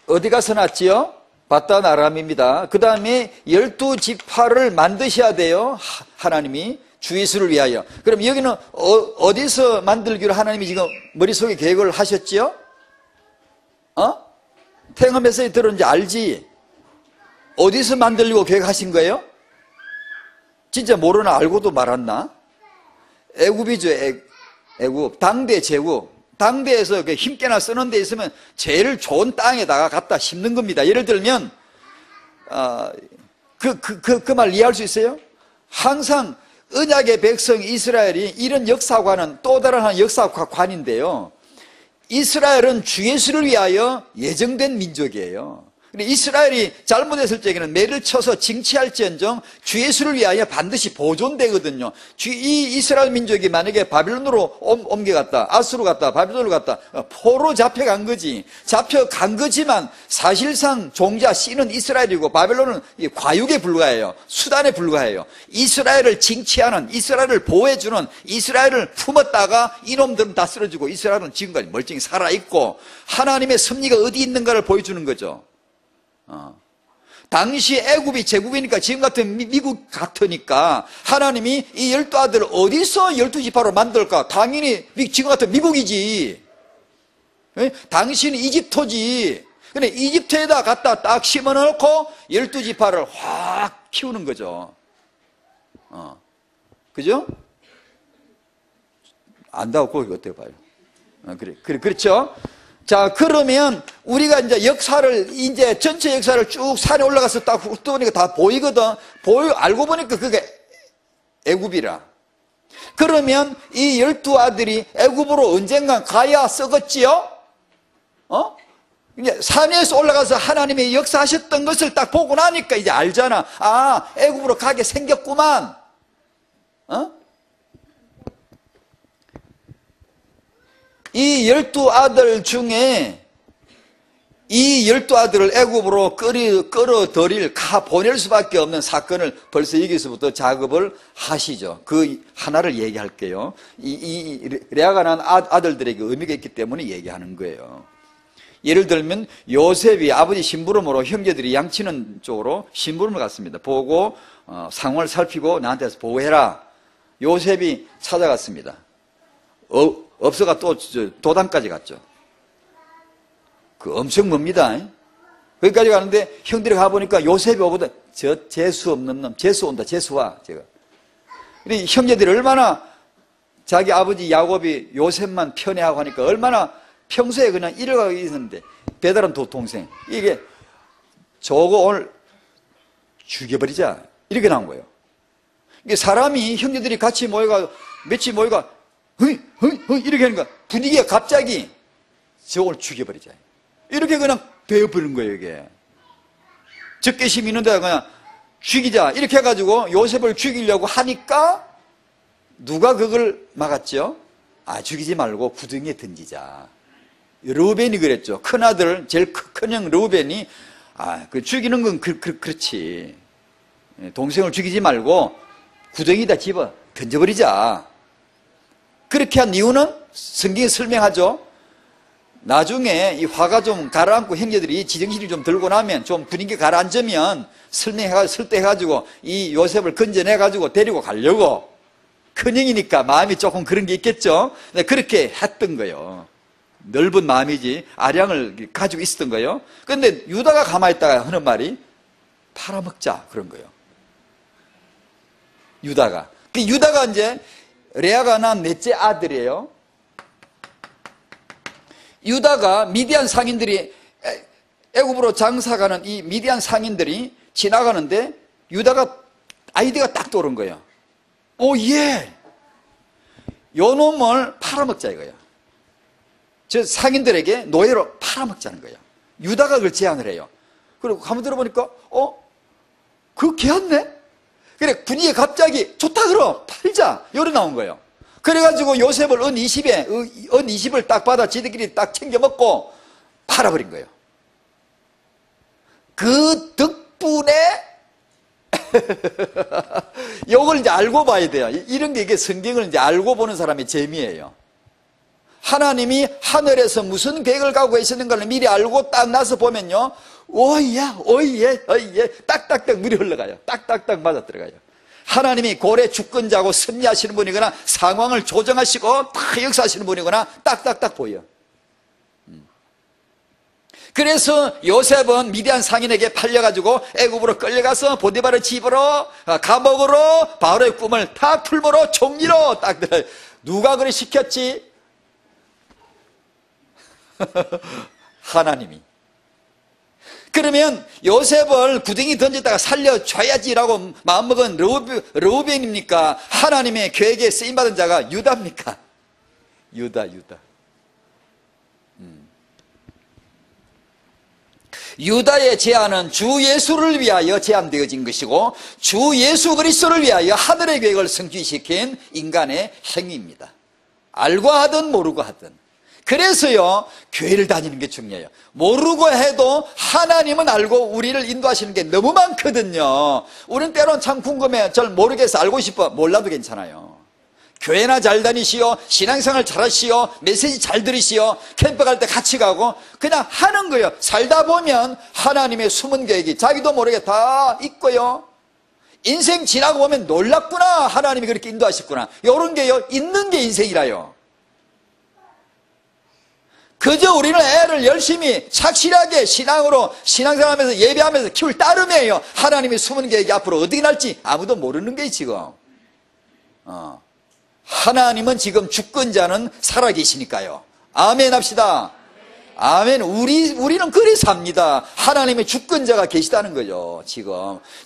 어디 가서 낳지요? 바단 아람입니다. 그 다음에 12지파를 만드셔야 돼요. 하나님이 주이스를 위하여. 그럼 여기는 어디서 만들기로 하나님이 지금 머릿속에 계획을 하셨지요? 태영아 메시지 들었는지 알지? 어디서 만들려고 계획하신 거예요? 진짜 모르나 알고도 말았나? 애굽이죠. 애굽. 당대 제국. 당대에서 힘께나 쓰는 데 있으면 제일 좋은 땅에다가 갖다 심는 겁니다. 예를 들면 그 말 이해할 수 있어요? 항상 언약의 백성 이스라엘이 이런 역사관은 또 다른 역사관인데요. 이스라엘은 주 예수를 위하여 예정된 민족이에요. 이스라엘이 잘못했을 적에는 매를 쳐서 징치할지언정 주 예수를 위하여 반드시 보존되거든요. 이 이스라엘 민족이 만약에 바빌론으로 옮겨갔다, 아수르 갔다, 바빌론으로 갔다, 포로 잡혀간 거지. 잡혀간 거지만 사실상 종자 씨는 이스라엘이고 바빌론은 과육에 불과해요. 수단에 불과해요. 이스라엘을 징치하는, 이스라엘을 보호해주는, 이스라엘을 품었다가 이놈들은 다 쓰러지고 이스라엘은 지금까지 멀쩡히 살아있고 하나님의 섭리가 어디 있는가를 보여주는 거죠. 당시 애굽이 제국이니까 지금 같은 미국 같으니까 하나님이 이 12아들을 어디서 12지파로 만들까? 당연히 지금 같은 미국이지. 당신은 이집트지. 근데 이집트에다 갖다 딱 심어놓고 12지파를 확 키우는 거죠. 그죠? 안다고 거기 어때요? 봐요. 그렇죠? 자, 그러면 우리가 이제 역사를, 이제 전체 역사를 쭉 산에 올라가서 딱 훑어보니까 다 보이거든. 알고 보니까 그게 애굽이라. 그러면 이 12아들이 애굽으로 언젠간 가야 썩었지요? 이제 산에서 올라가서 하나님의 역사하셨던 것을 딱 보고 나니까 이제 알잖아. 아, 애굽으로 가게 생겼구만. 이 12아들 중에 이 12아들을 애굽으로 끌어들일, 보낼 수밖에 없는 사건을 벌써 여기서부터 작업을 하시죠. 그 하나를 얘기할게요. 이 레아가 난 아들들에게 의미가 있기 때문에 얘기하는 거예요. 예를 들면 요셉이 아버지 심부름으로 형제들이 양치는 쪽으로 심부름을 갔습니다. 보고 상황을 살피고 나한테서 보호해라. 요셉이 찾아갔습니다. 없어가 또 도단까지 갔죠. 그 엄청 멉니다. 거기까지 가는데 형들이 가보니까 요셉이 오거든. 저 재수 없는 놈, 재수 온다, 재수 와. 제가. 그러니 형제들이 얼마나 자기 아버지 야곱이 요셉만 편애하고 하니까 얼마나 평소에 그냥 이래가고 있었는데 배다른 동생 이게 저거 오늘 죽여버리자 이렇게 나온 거예요. 이게 사람이 형제들이 같이 모여가 며칠 모여가 이렇게 하는 거야. 분위기가 갑자기 저걸 죽여버리자. 이렇게 그냥 되어버린 거예요, 이게. 적개심이 있는데 그냥 죽이자. 이렇게 해가지고 요셉을 죽이려고 하니까 누가 그걸 막았죠? 죽이지 말고 구덩이에 던지자. 르우벤이 그랬죠. 큰아들, 제일 큰형 르우벤이, 그 죽이는 건 그렇지. 동생을 죽이지 말고 구덩이에다 집어 던져버리자. 그렇게 한 이유는 성경에 설명하죠. 나중에 이 화가 좀 가라앉고 형제들이 지정신이 좀 들고 나면 좀 분위기 가라앉으면 설득해가지고 이 요셉을 건져내가지고 데리고 가려고 큰형이니까 마음이 조금 그런 게 있겠죠. 그렇게 했던 거예요. 넓은 마음이지 아량을 가지고 있었던 거예요. 그런데 유다가 가만히 있다가 하는 말이 팔아먹자 그런 거예요. 유다가 이제 레아가 낳은 넷째 아들이에요. 유다가 미디안 상인들이 애굽으로 장사가는 이 미디안 상인들이 지나가는데 유다가 아이디어가 딱 떠오른 거예요. 예. 요 놈을 팔아먹자 이거예요. 저 상인들에게 노예로 팔아먹자는 거예요. 유다가 그걸 제안을 해요. 그리고 가만 들어보니까 그거 걔였네? 그래 분위기가 갑자기 좋다 그럼 팔자 요리 나온 거예요. 그래가지고 요셉을 은 20을 딱 받아 지들끼리 딱 챙겨 먹고 팔아버린 거예요. 그 덕분에 이걸 이제 알고 봐야 돼요. 이런 게 이게 성경을 이제 알고 보는 사람의 재미예요. 하나님이 하늘에서 무슨 계획을 갖고 계시는가를 미리 알고 딱 나서 보면요. 오예, 딱딱딱 물이 흘러가요. 딱딱딱 맞아 들어가요. 하나님이 고래 주권자고 섭리하시는 분이거나 상황을 조정하시고 다 역사하시는 분이거나 딱딱딱 보여. 그래서 요셉은 미디안 상인에게 팔려가지고 애굽으로 끌려가서 보디바르 집으로 감옥으로 바로의 꿈을 다 풀모로 총리로 딱 들어요. 누가 그래 시켰지? 하나님이. 그러면 요셉을 구덩이 던졌다가 살려줘야지라고 마음먹은 르우벤입니까? 하나님의 계획에 쓰임받은 자가 유다입니까? 유다. 유다의 제안은 주 예수를 위하여 제안되어진 것이고 주 예수 그리스도를 위하여 하늘의 계획을 성취시킨 인간의 행위입니다. 알고 하든 모르고 하든. 그래서요, 교회를 다니는 게 중요해요. 모르고 해도 하나님은 알고 우리를 인도하시는 게 너무 많거든요. 우리는 때론 참 궁금해. 잘 모르겠어. 알고 싶어. 몰라도 괜찮아요. 교회나 잘 다니시오, 신앙생활 잘 하시오, 메시지 잘 들으시오, 캠프 갈 때 같이 가고 그냥 하는 거예요. 살다 보면 하나님의 숨은 계획이 자기도 모르게 다 있고요. 인생 지나고 보면 놀랍구나, 하나님이 그렇게 인도하셨구나, 이런 게요, 있는 게 인생이라요. 그저 우리는 애를 열심히 착실하게 신앙으로 신앙생활하면서 예배하면서 키울 따름이에요. 하나님의 숨은 계획이 앞으로 어떻게 날지 아무도 모르는 게 지금. 하나님은 지금 주권자는 살아계시니까요. 아멘 합시다. 아멘. 우리는 그래서 삽니다. 하나님의 주권자가 계시다는 거죠.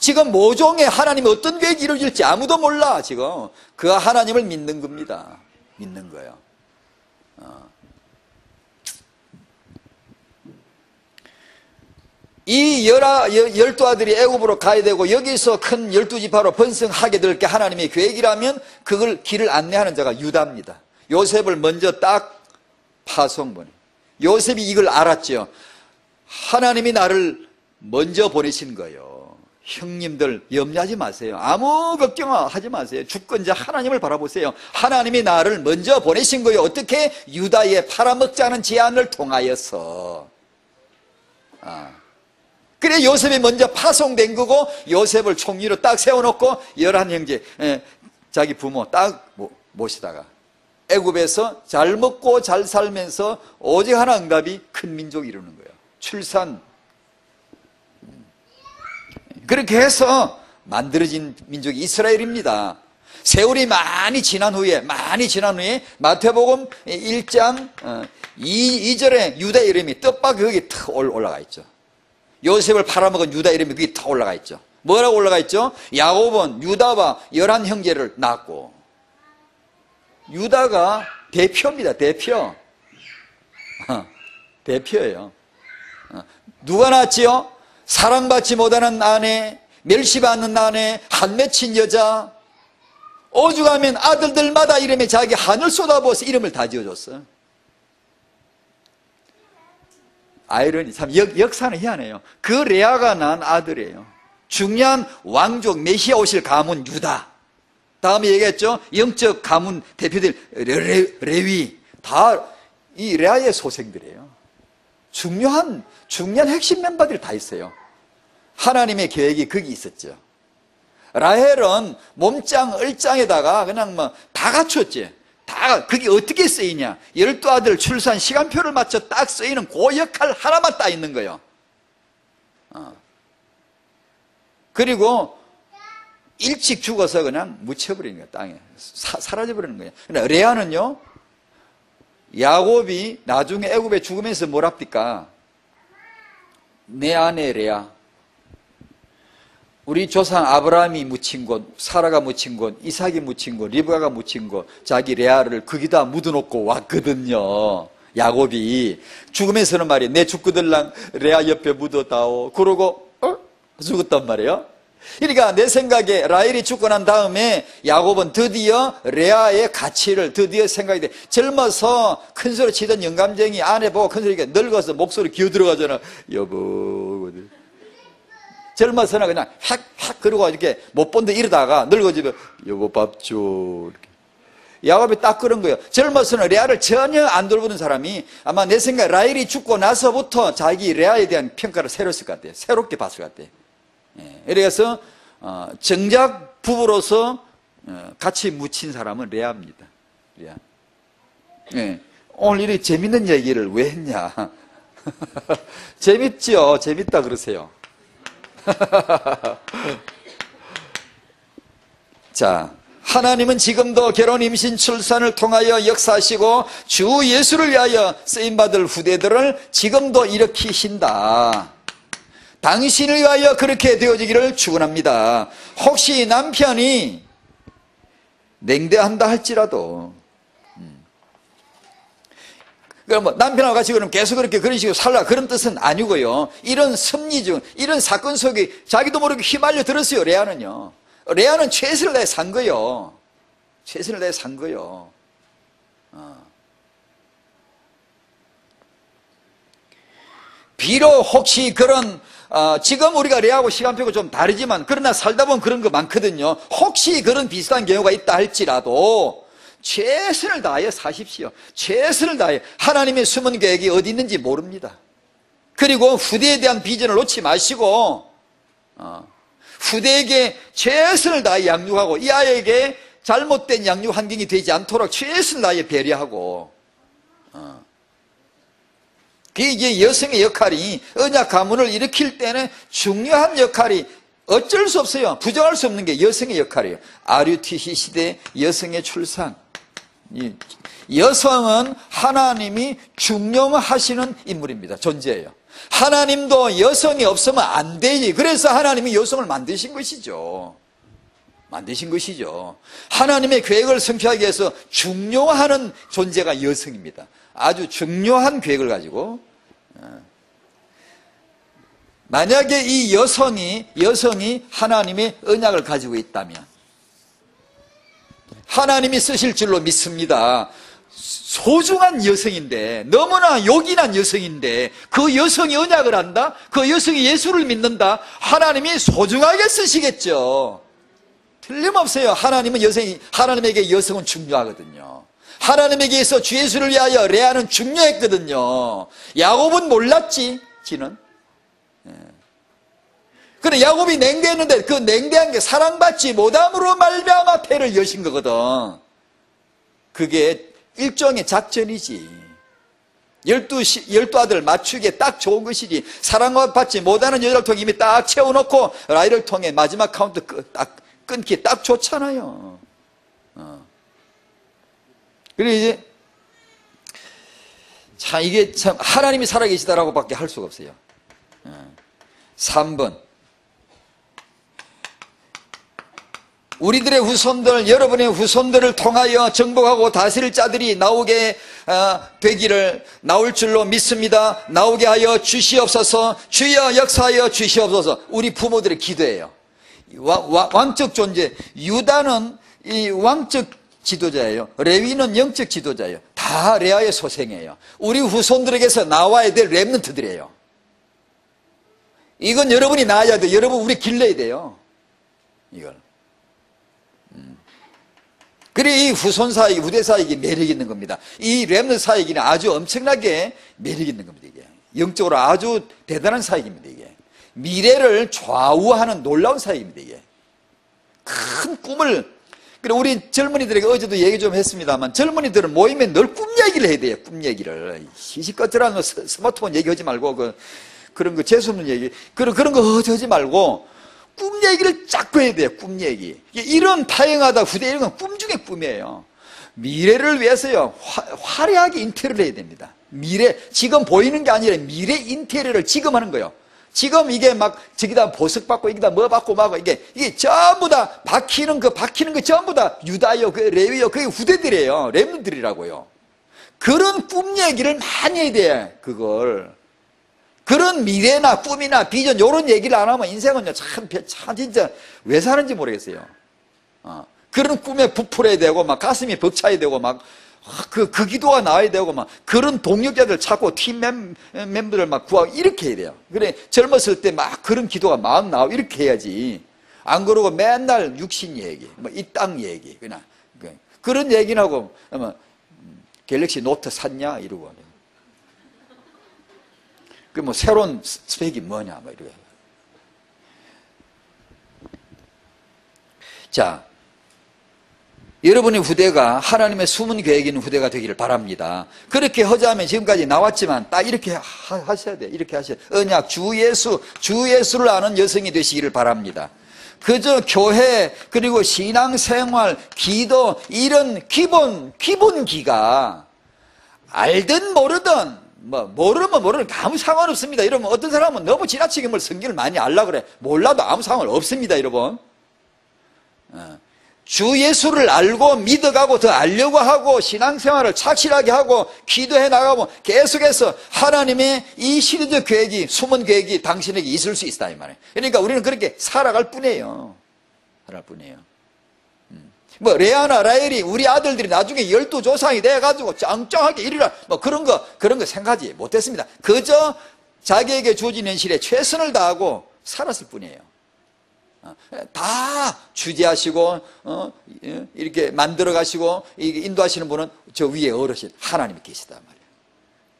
지금 모종에 하나님이 어떤 계획이 이루어질지 아무도 몰라. 지금 그 하나님을 믿는 겁니다. 믿는 거예요. 이 12아들이 애굽으로 가야 되고 여기서 큰 12지파로 번성하게 될 게 하나님의 계획이라면 그걸 길을 안내하는 자가 유다입니다. 요셉을 먼저 딱 파송보내. 요셉이 이걸 알았죠. 하나님이 나를 먼저 보내신 거예요. 형님들 염려하지 마세요. 아무 걱정하지 마세요. 주권자 하나님을 바라보세요. 하나님이 나를 먼저 보내신 거예요. 어떻게? 유다의 팔아먹자는 제안을 통하여서. 그래 요셉이 먼저 파송된 거고 요셉을 총리로 딱 세워놓고 11형제 자기 부모 딱 모시다가 애굽에서 잘 먹고 잘 살면서 오직 하나 응답이 큰 민족이 이루는 거예요. 출산. 그렇게 해서 만들어진 민족이 이스라엘입니다. 세월이 많이 지난 후에 마태복음 1장 2절에 유다 이름이 뜻밖의 거기 탁 올라가 있죠. 요셉을 팔아먹은 유다 이름이 거기 탁 올라가 있죠. 뭐라고 올라가 있죠? 야곱은 유다와 11형제를 낳았고, 유다가 대표입니다. 대표예요. 누가 낳았지요? 사랑받지 못하는 아내, 멸시받는 아내, 한 맺힌 여자. 오죽하면 아들들마다 이름에 자기 한을 쏟아부어서 이름을 다 지어줬어요. 아이러니, 참 역사는 희한해요. 그 레아가 낳은 아들이에요. 중요한 왕족 메시아 오실 가문 유다. 다음에 얘기했죠. 영적 가문 대표들 레위 다 이 레아의 소생들이에요. 중요한 핵심 멤버들이 다 있어요. 하나님의 계획이 거기 있었죠. 라헬은 몸짱 얼짱에다가 그냥 뭐 다 갖췄지. 다 그게 어떻게 쓰이냐? 12아들 출산 시간표를 맞춰 딱 쓰이는 그 역할 하나만 딱 있는 거예요. 그리고 일찍 죽어서 그냥 묻혀버리는 거예요. 땅에 사라져버리는 거예요. 그러나 레아는요, 야곱이 나중에 애굽에 죽으면서 뭐랍니까? 내 아내 레아, 우리 조상 아브라함이 묻힌 곳, 사라가 묻힌 곳, 이삭이 묻힌 곳, 리브가가 묻힌 곳, 자기 레아를 거기다 묻어놓고 왔거든요. 야곱이 죽으면서는 말이에요. 내 죽거들랑 레아 옆에 묻어다오. 그러고 죽었단 말이에요. 그러니까 내 생각에 라헬이 죽고 난 다음에 야곱은 드디어 레아의 가치를 드디어 생각이 돼. 젊어서 큰 소리 치던 영감쟁이 아내 보고 큰 소리가 늙어서 목소리 기어 들어가잖아. 여보. 젊어서는 그냥 확 그러고 이렇게 못 본데 이러다가 늙어지면 여보 밥 줘. 이렇게. 야곱이 딱 그런 거예요. 젊어서는 레아를 전혀 안 돌보는 사람이 아마 내 생각에 라헬이 죽고 나서부터 자기 레아에 대한 평가를 새로 했을 것 같아요. 새롭게 봤을 것 같아요. 그래서 정작 부부로서 같이 묻힌 사람은 레아입니다. 레아. 오늘 이렇게 재밌는 얘기를 왜 했냐? 재밌죠? 재밌다 그러세요. 자, 하나님은 지금도 결혼, 임신, 출산을 통하여 역사하시고 주 예수를 위하여 쓰임받을 후대들을 지금도 일으키신다. 당신을 위하여 그렇게 되어지기를 축원합니다. 혹시 남편이 냉대한다 할지라도 그럼 뭐 남편하고 같이 그럼 계속 그런 식으로 살라 그런 뜻은 아니고요. 이런 섭리중, 이런 사건 속에 자기도 모르게 휘말려 들었어요. 레아는요. 레아는 최선을 다해 산 거요. 최선을 다해 산 거요. 비록 혹시 그런 지금 우리가 레아하고 시간표가 좀 다르지만 그러나 살다 보면 그런 거 많거든요. 혹시 그런 비슷한 경우가 있다 할지라도 최선을 다하여 사십시오. 최선을 다하여. 하나님의 숨은 계획이 어디 있는지 모릅니다. 그리고 후대에 대한 비전을 놓지 마시고 후대에게 최선을 다하여 양육하고 이 아이에게 잘못된 양육 환경이 되지 않도록 최선을 다하여 배려하고 그게 이제 여성의 역할이 언약 가문을 일으킬 때는 중요한 역할이 어쩔 수 없어요. 부정할 수 없는 게 여성의 역할이에요. RUTC 시대 여성의 출산. 여성은 하나님이 중용하시는 인물입니다. 존재예요. 하나님도 여성이 없으면 안 되지. 그래서 하나님이 여성을 만드신 것이죠. 만드신 것이죠. 하나님의 계획을 성취하기 위해서 중요하는 존재가 여성입니다. 아주 중요한 계획을 가지고 만약에 이 여성이 하나님의 언약을 가지고 있다면 하나님이 쓰실 줄로 믿습니다. 소중한 여성인데 너무나 요긴한 여성인데 그 여성이 언약을 한다? 그 여성이 예수를 믿는다? 하나님이 소중하게 쓰시겠죠. 틀림없어요. 하나님에게 여성은 중요하거든요. 하나님에게서 주 예수를 위하여 레아는 중요했거든요. 야곱은 몰랐지, 지는. 그래 야곱이 냉대했는데 그 냉대한 게 사랑받지 못함으로 말미암아 태를 여신 거거든. 그게 일종의 작전이지. 12 아들 맞추기에 딱 좋은 것이지. 사랑받지 못하는 여자를 통해 이미 딱 채워놓고 라이를 통해 마지막 카운트 딱 끊기 딱 좋잖아요. 그리고 이제 참 이게 참 하나님이 살아계시다라고 밖에 할 수가 없어요. 3번 우리들의 후손들, 여러분의 후손들을 통하여 정복하고 다스릴 자들이 나오게 되기를 나올 줄로 믿습니다. 나오게 하여 주시옵소서. 주여 역사하여 주시옵소서. 우리 부모들의 기도예요. 왕적 존재. 유다는 이 왕적 지도자예요. 레위는 영적 지도자예요. 다 레아의 소생이에요. 우리 후손들에게서 나와야 될 렘넌트들이에요. 이건 여러분이 나아야 돼요. 여러분 우리 길러야 돼요. 이걸. 그래 이 후손 사역이 후대 사역이 매력 있는 겁니다. 이 렘넌트 사역이 아주 엄청나게 매력 있는 겁니다. 이게 영적으로 아주 대단한 사역입니다. 이게 미래를 좌우하는 놀라운 사역입니다. 이게 큰 꿈을. 그래 우리 젊은이들에게 어제도 얘기 좀 했습니다만 젊은이들은 모이면 늘 꿈 얘기를 해야 돼요. 꿈 얘기를 시시껏절한 스마트폰 얘기하지 말고 그런 거 재수없는 얘기 그런 거 하지 말고 꿈 얘기를 자꾸 해야 돼요. 꿈 얘기. 이런 타영하다 후대 이런 건 꿈 중에 꿈이에요. 미래를 위해서요. 화려하게 인테리어를 해야 됩니다. 미래, 지금 보이는 게 아니라 미래 인테리어를 지금 하는 거예요. 지금 이게 막 저기다 보석 받고 여기다 뭐 받고 막 이게 전부 다 박히는 거 전부 다 유다요, 레위요, 그게 후대들이에요. 렘넌트들이라고요. 그런 꿈 얘기를 많이 해야 돼. 그걸. 그런 미래나 꿈이나 비전 이런 얘기를 안 하면 인생은요 참 진짜 왜 사는지 모르겠어요. 그런 꿈에 부풀어야 되고 막 가슴이 벅차야 되고 막 그 기도가 나와야 되고 막 그런 동력자들 찾고 팀 멤버들 막 구하고 이렇게 해야 돼요. 그래 젊었을 때 막 그런 기도가 막 나오고 이렇게 해야지. 안 그러고 맨날 육신 얘기, 뭐 이 땅 얘기 그냥 그런 얘기는 하고 갤럭시 노트 샀냐 이러고. 그 뭐 새로운 스펙이 뭐냐 뭐 이러고. 자, 여러분의 후대가 하나님의 숨은 계획 있는 후대가 되기를 바랍니다. 그렇게 하자면 지금까지 나왔지만 딱 이렇게 하셔야 돼요. 이렇게 하셔야 돼요. 언약 주 예수를 아는 여성이 되시기를 바랍니다. 그저 교회 그리고 신앙생활 기도 이런 기본기가 알든 모르든 모르면 아무 상관없습니다. 여러분 어떤 사람은 너무 지나치게 성경을 많이 알라 그래. 몰라도 아무 상관없습니다. 여러분 주 예수를 알고 믿어가고 더 알려고 하고 신앙생활을 착실하게 하고 기도해 나가고 계속해서 하나님의 이 시리즈 계획이, 숨은 계획이 당신에게 있을 수 있다 이 말이에요. 그러니까 우리는 그렇게 살아갈 뿐이에요. 살아갈 뿐이에요. 뭐 레아나 라헬이 우리 아들들이 나중에 12조상이 돼가지고 짱짱하게 이르라 뭐 그런 거 생각하지 못했습니다. 그저 자기에게 주어진 현실에 최선을 다하고 살았을 뿐이에요. 다 주재하시고 이렇게 만들어 가시고 인도하시는 분은 저 위에 어르신 하나님이 계시단 말이에요.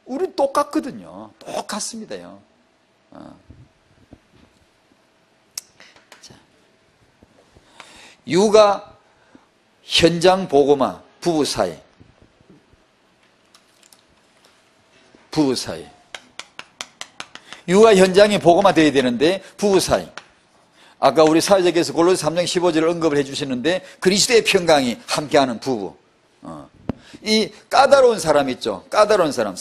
우린 똑같거든요. 똑같습니다요. 자, 육아 현장 보고마 부부 사이 육아 현장이 보고마 돼야 되는데 부부 사이, 아까 우리 사회자께서 골로새 3장 15절을 언급을 해주시는데 그리스도의 평강이 함께하는 부부. 이 까다로운 사람 있죠. 까다로운 사람,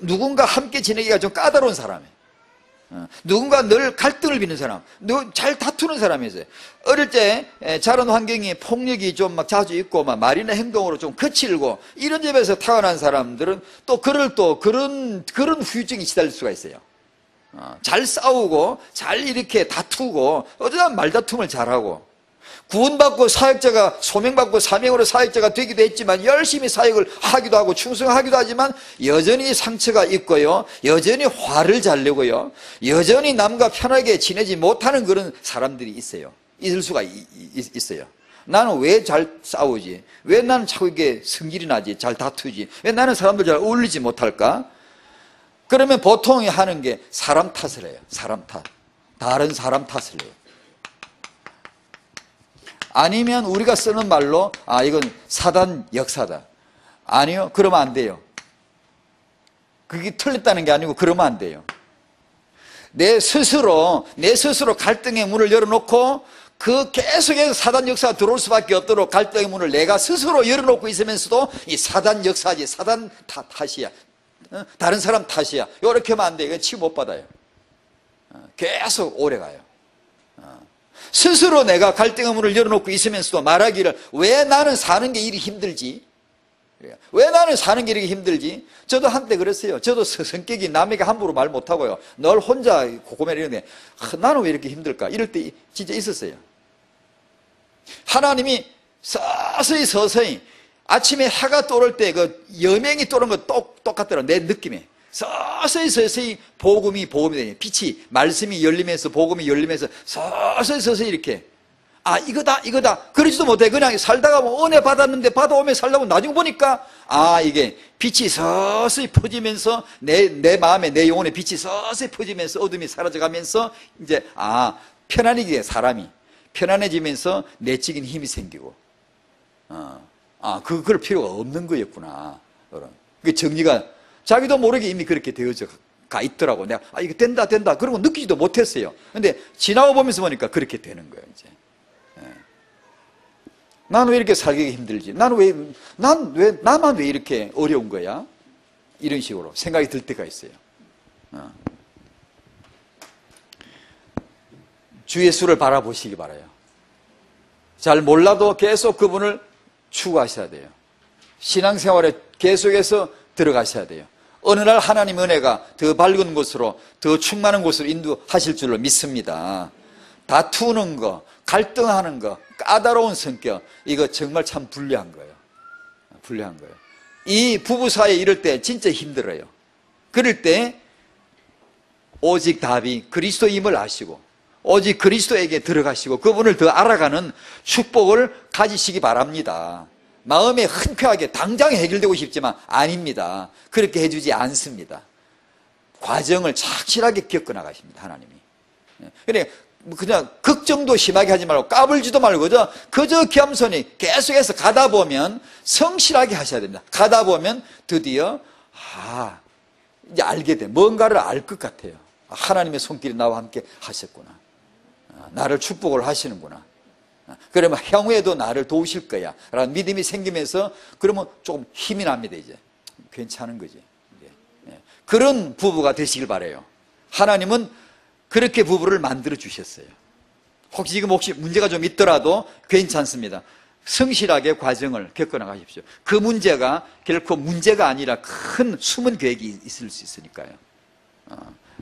누군가 함께 지내기가 좀 까다로운 사람이에요. 누군가 늘 갈등을 빚는 사람, 잘 다투는 사람이 있어요. 어릴 때 자란 환경이 폭력이 좀 막 자주 있고 막 말이나 행동으로 좀 거칠고 이런 집에서 태어난 사람들은 또 그런 후유증이 시달릴 수가 있어요. 잘 싸우고 잘 이렇게 다투고 어쩌다 말다툼을 잘하고 구원받고 사역자가 소명받고 사명으로 사역자가 되기도 했지만 열심히 사역을 하기도 하고 충성하기도 하지만 여전히 상처가 있고요, 여전히 화를 잘 내고요, 여전히 남과 편하게 지내지 못하는 그런 사람들이 있어요. 있을 수가 있어요. 나는 왜 잘 싸우지? 왜 나는 자꾸 이게 성질이 나지? 잘 다투지? 왜 나는 사람들 잘 어울리지 못할까? 그러면 보통 하는 게 사람 탓을 해요. 사람 탓. 다른 사람 탓을 해요. 아니면 우리가 쓰는 말로 이건 사단 역사다. 아니요, 그러면 안 돼요. 그게 틀렸다는 게 아니고 그러면 안 돼요. 내 스스로 갈등의 문을 열어놓고 그 계속해서 사단 역사가 들어올 수밖에 없도록 갈등의 문을 내가 스스로 열어놓고 있으면서도 이 사단 역사지, 사단 탓이야, 다른 사람 탓이야, 이렇게 하면 안 돼. 이건 치유 못 받아요. 계속 오래가요. 스스로 내가 갈등의 문을 열어놓고 있으면서도 말하기를 왜 나는 사는 게 이리 힘들지? 왜 나는 사는 게 이렇게 힘들지? 저도 한때 그랬어요. 저도 성격이 남에게 함부로 말 못하고요, 늘 혼자 고구매를 이러는데 나는 왜 이렇게 힘들까? 이럴 때 진짜 있었어요. 하나님이 서서히 아침에 해가 떠오를 때 그 여명이 떠오르는 거 똑같더라. 내 느낌에 서서히 복음이 되니 빛이, 말씀이 열리면서 복음이 열리면서 서서히 이렇게 이거다 그러지도 못해. 그냥 살다가 뭐 은혜 받았는데 받아오면 살다 보면 나중에 보니까 이게 빛이 서서히 퍼지면서 내 마음에, 내 영혼에 빛이 서서히 퍼지면서 어둠이 사라져가면서 이제 편안해지게, 사람이 편안해지면서 내적인 힘이 생기고 그럴 필요가 없는 거였구나. 그 정리가 자기도 모르게 이미 그렇게 되어져 가 있더라고. 내가 이거 된다 그런 거 느끼지도 못했어요. 근데 지나고 보면서 보니까 그렇게 되는 거예요. 이제 나는 왜 이렇게 살기가 힘들지? 나만 왜 이렇게 어려운 거야? 이런 식으로 생각이 들 때가 있어요. 주 예수를 바라보시기 바라요. 잘 몰라도 계속 그분을 추구하셔야 돼요. 신앙생활에 계속해서 들어가셔야 돼요. 어느 날 하나님의 은혜가 더 밝은 곳으로, 더 충만한 곳으로 인도하실 줄로 믿습니다. 다투는 거, 갈등하는 거, 까다로운 성격, 이거 정말 참 불리한 거예요. 이 부부 사이에 이럴 때 진짜 힘들어요. 그럴 때 오직 답이 그리스도임을 아시고 오직 그리스도에게 들어가시고 그분을 더 알아가는 축복을 가지시기 바랍니다. 마음에 흔쾌하게 당장 해결되고 싶지만 아닙니다. 그렇게 해주지 않습니다. 과정을 착실하게 겪어나가십니다. 하나님이. 그냥 걱정도 심하게 하지 말고 까불지도 말고 그저 겸손히 계속해서 가다 보면 성실하게 하셔야 됩니다. 가다 보면 드디어 이제 알게 돼. 뭔가를 알 것 같아요. 하나님의 손길이 나와 함께 하셨구나. 나를 축복을 하시는구나. 그러면 향후에도 나를 도우실 거야 라는 믿음이 생기면서 그러면 조금 힘이 납니다. 이제 괜찮은 거지. 그런 부부가 되시길 바라요. 하나님은 그렇게 부부를 만들어 주셨어요. 혹시 문제가 좀 있더라도 괜찮습니다. 성실하게 과정을 겪어나가십시오. 그 문제가 결코 문제가 아니라 큰 숨은 계획이 있을 수 있으니까요.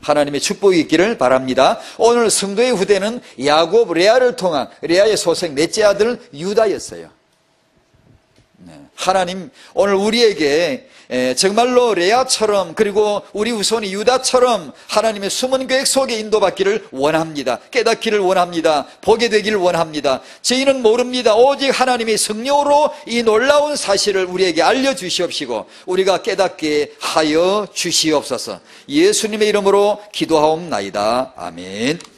하나님의 축복이 있기를 바랍니다. 오늘 성도의 후대는 야곱, 레아를 통한 레아의 소생 넷째 아들 유다였어요. 하나님 오늘 우리에게 정말로 레아처럼 그리고 우리 후손이 유다처럼 하나님의 숨은 계획 속에 인도받기를 원합니다. 깨닫기를 원합니다. 보게 되기를 원합니다. 저희는 모릅니다. 오직 하나님의 성령으로 이 놀라운 사실을 우리에게 알려주시옵시고 우리가 깨닫게 하여 주시옵소서. 예수님의 이름으로 기도하옵나이다. 아멘.